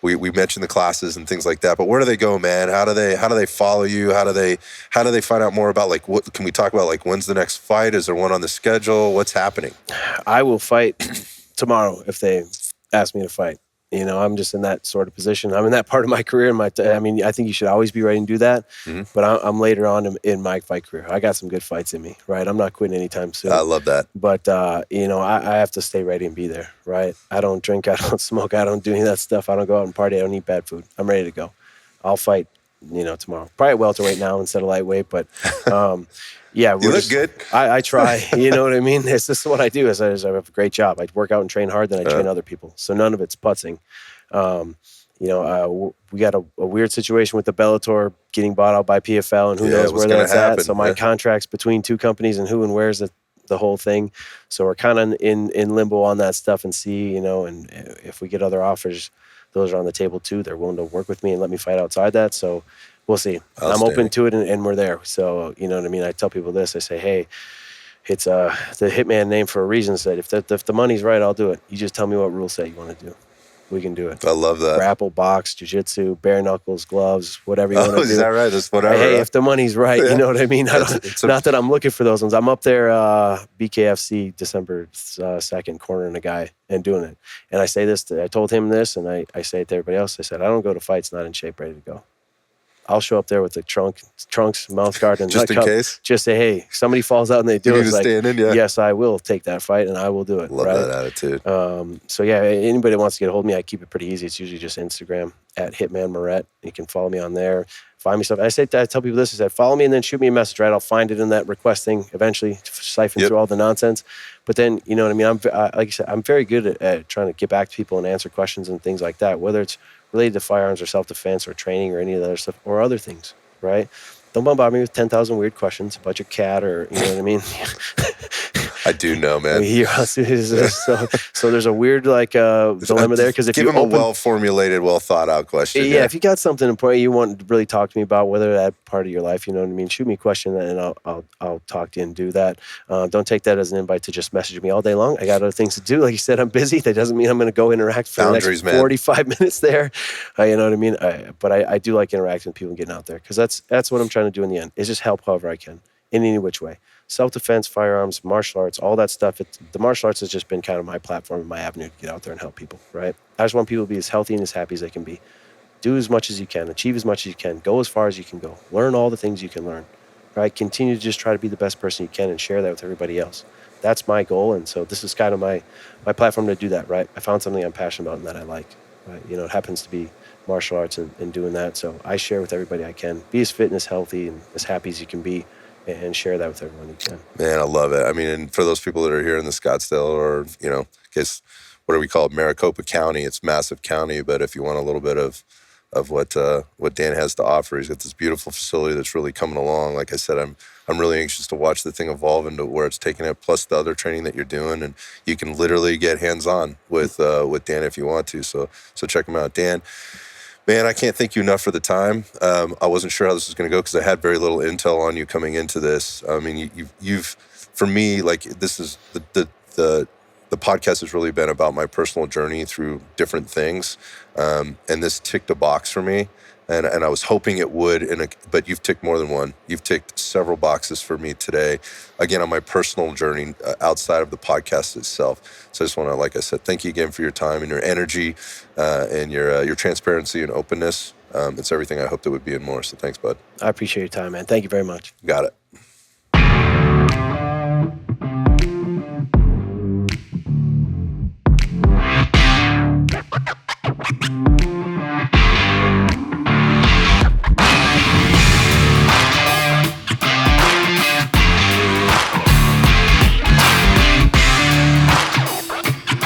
we mentioned the classes and things like that, but where do they go, man? How do they follow you? How do they find out more about, like, what can we talk about? Like, when's the next fight? Is there one on the schedule? What's happening? I will fight tomorrow if they ask me to fight. I'm just in that sort of position. I'm in that part of my career. I think you should always be ready to do that. Mm-hmm. But I'm later on in my fight career. I got some good fights in me, right? I'm not quitting anytime soon. I love that. But, I have to stay ready and be there, right? I don't drink. I don't smoke. I don't do any of that stuff. I don't go out and party. I don't eat bad food. I'm ready to go. I'll fight, tomorrow. Probably welterweight now instead of lightweight, but... yeah, you look good. I try. You know what I mean? This is what I do. Is I have a great job. I work out and train hard, then I train other people. So none of it's putzing. We got a weird situation with the Bellator getting bought out by PFL, and who knows where that's at. So my contract's between two companies, and who and where's the whole thing. So we're kind of in limbo on that stuff, and see, and if we get other offers, those are on the table too. They're willing to work with me and let me fight outside that. So we'll see. I'm open to it, and we're there. So, you know what I mean? I tell people this. I say, hey, it's the Hitman name for a reason. Said, if the money's right, I'll do it. You just tell me what rule set you want to do. We can do it. I love that. Grapple, box, jiu-jitsu, bare knuckles, gloves, whatever you want to do. Is that right? Just whatever. Hey, if the money's right, you know what I mean? Not that I'm looking for those ones. I'm up there, BKFC, December 2nd, cornering a guy and doing it. And I say this, I told him this, and I say it to everybody else. I said, I don't go to fights not in shape, ready to go. I'll show up there with the trunks, mouth guard, and just in case. Just say, hey, somebody falls out and they do it. It's like, stand in, yeah. Yes, I will take that fight and I will do it. Love right? that attitude. So yeah, anybody that wants to get a hold of me, I keep it pretty easy. It's usually just Instagram at Hitman Moret. You can follow me on there. Find me stuff. I tell people this: follow me and then shoot me a message. Right, I'll find it in that request thing eventually, siphon through all the nonsense. But then, you know what I mean. Like I said, I'm very good at trying to get back to people and answer questions and things like that, whether it's related to firearms or self-defense or training or any of that other stuff or other things. Right? Don't bombard me with 10,000 weird questions about your cat or, you know what I mean? I do know, man. So there's a weird dilemma there, because if give you him a well-formulated, well-thought-out question. Yeah, if you got something important you want to really talk to me about, whether that part of your life, you know what I mean, shoot me a question and I'll talk to you and do that. Don't take that as an invite to just message me all day long. I got other things to do. Like you said, I'm busy. That doesn't mean I'm going to go interact for the next 45 minutes there. You know what I mean? But I do like interacting with people and getting out there, because that's what I'm trying to do in the end, is just help however I can in any which way. Self-defense, firearms, martial arts, all that stuff. The martial arts has just been kind of my platform and my avenue to get out there and help people, right? I just want people to be as healthy and as happy as they can be. Do as much as you can, achieve as much as you can, go as far as you can go, learn all the things you can learn, right? Continue to just try to be the best person you can and share that with everybody else. That's my goal, and so this is kind of my platform to do that, right? I found something I'm passionate about and that I like, right? You know, it happens to be martial arts and doing that. So I share with everybody I can. Be as fit and as healthy and as happy as you can be, and share that with everyone you can. Man, I love it. I mean, and for those people that are here in the Scottsdale or, I guess, what do we call it, Maricopa County? It's massive county, but if you want a little bit of what Dan has to offer, he's got this beautiful facility that's really coming along. Like I said, I'm really anxious to watch the thing evolve into where it's taking it, plus the other training that you're doing, and you can literally get hands-on with Dan if you want to. So check him out, Dan. Man, I can't thank you enough for the time. I wasn't sure how this was going to go because I had very little intel on you coming into this. I mean, you've for me, like, this is the podcast has really been about my personal journey through different things, and this ticked a box for me. And I was hoping it would, but you've ticked more than one. You've ticked several boxes for me today, again, on my personal journey outside of the podcast itself. So I just want to, like I said, thank you again for your time and your energy and your transparency and openness. It's everything I hoped it would be and more. So thanks, bud. I appreciate your time, man. Thank you very much. Got it.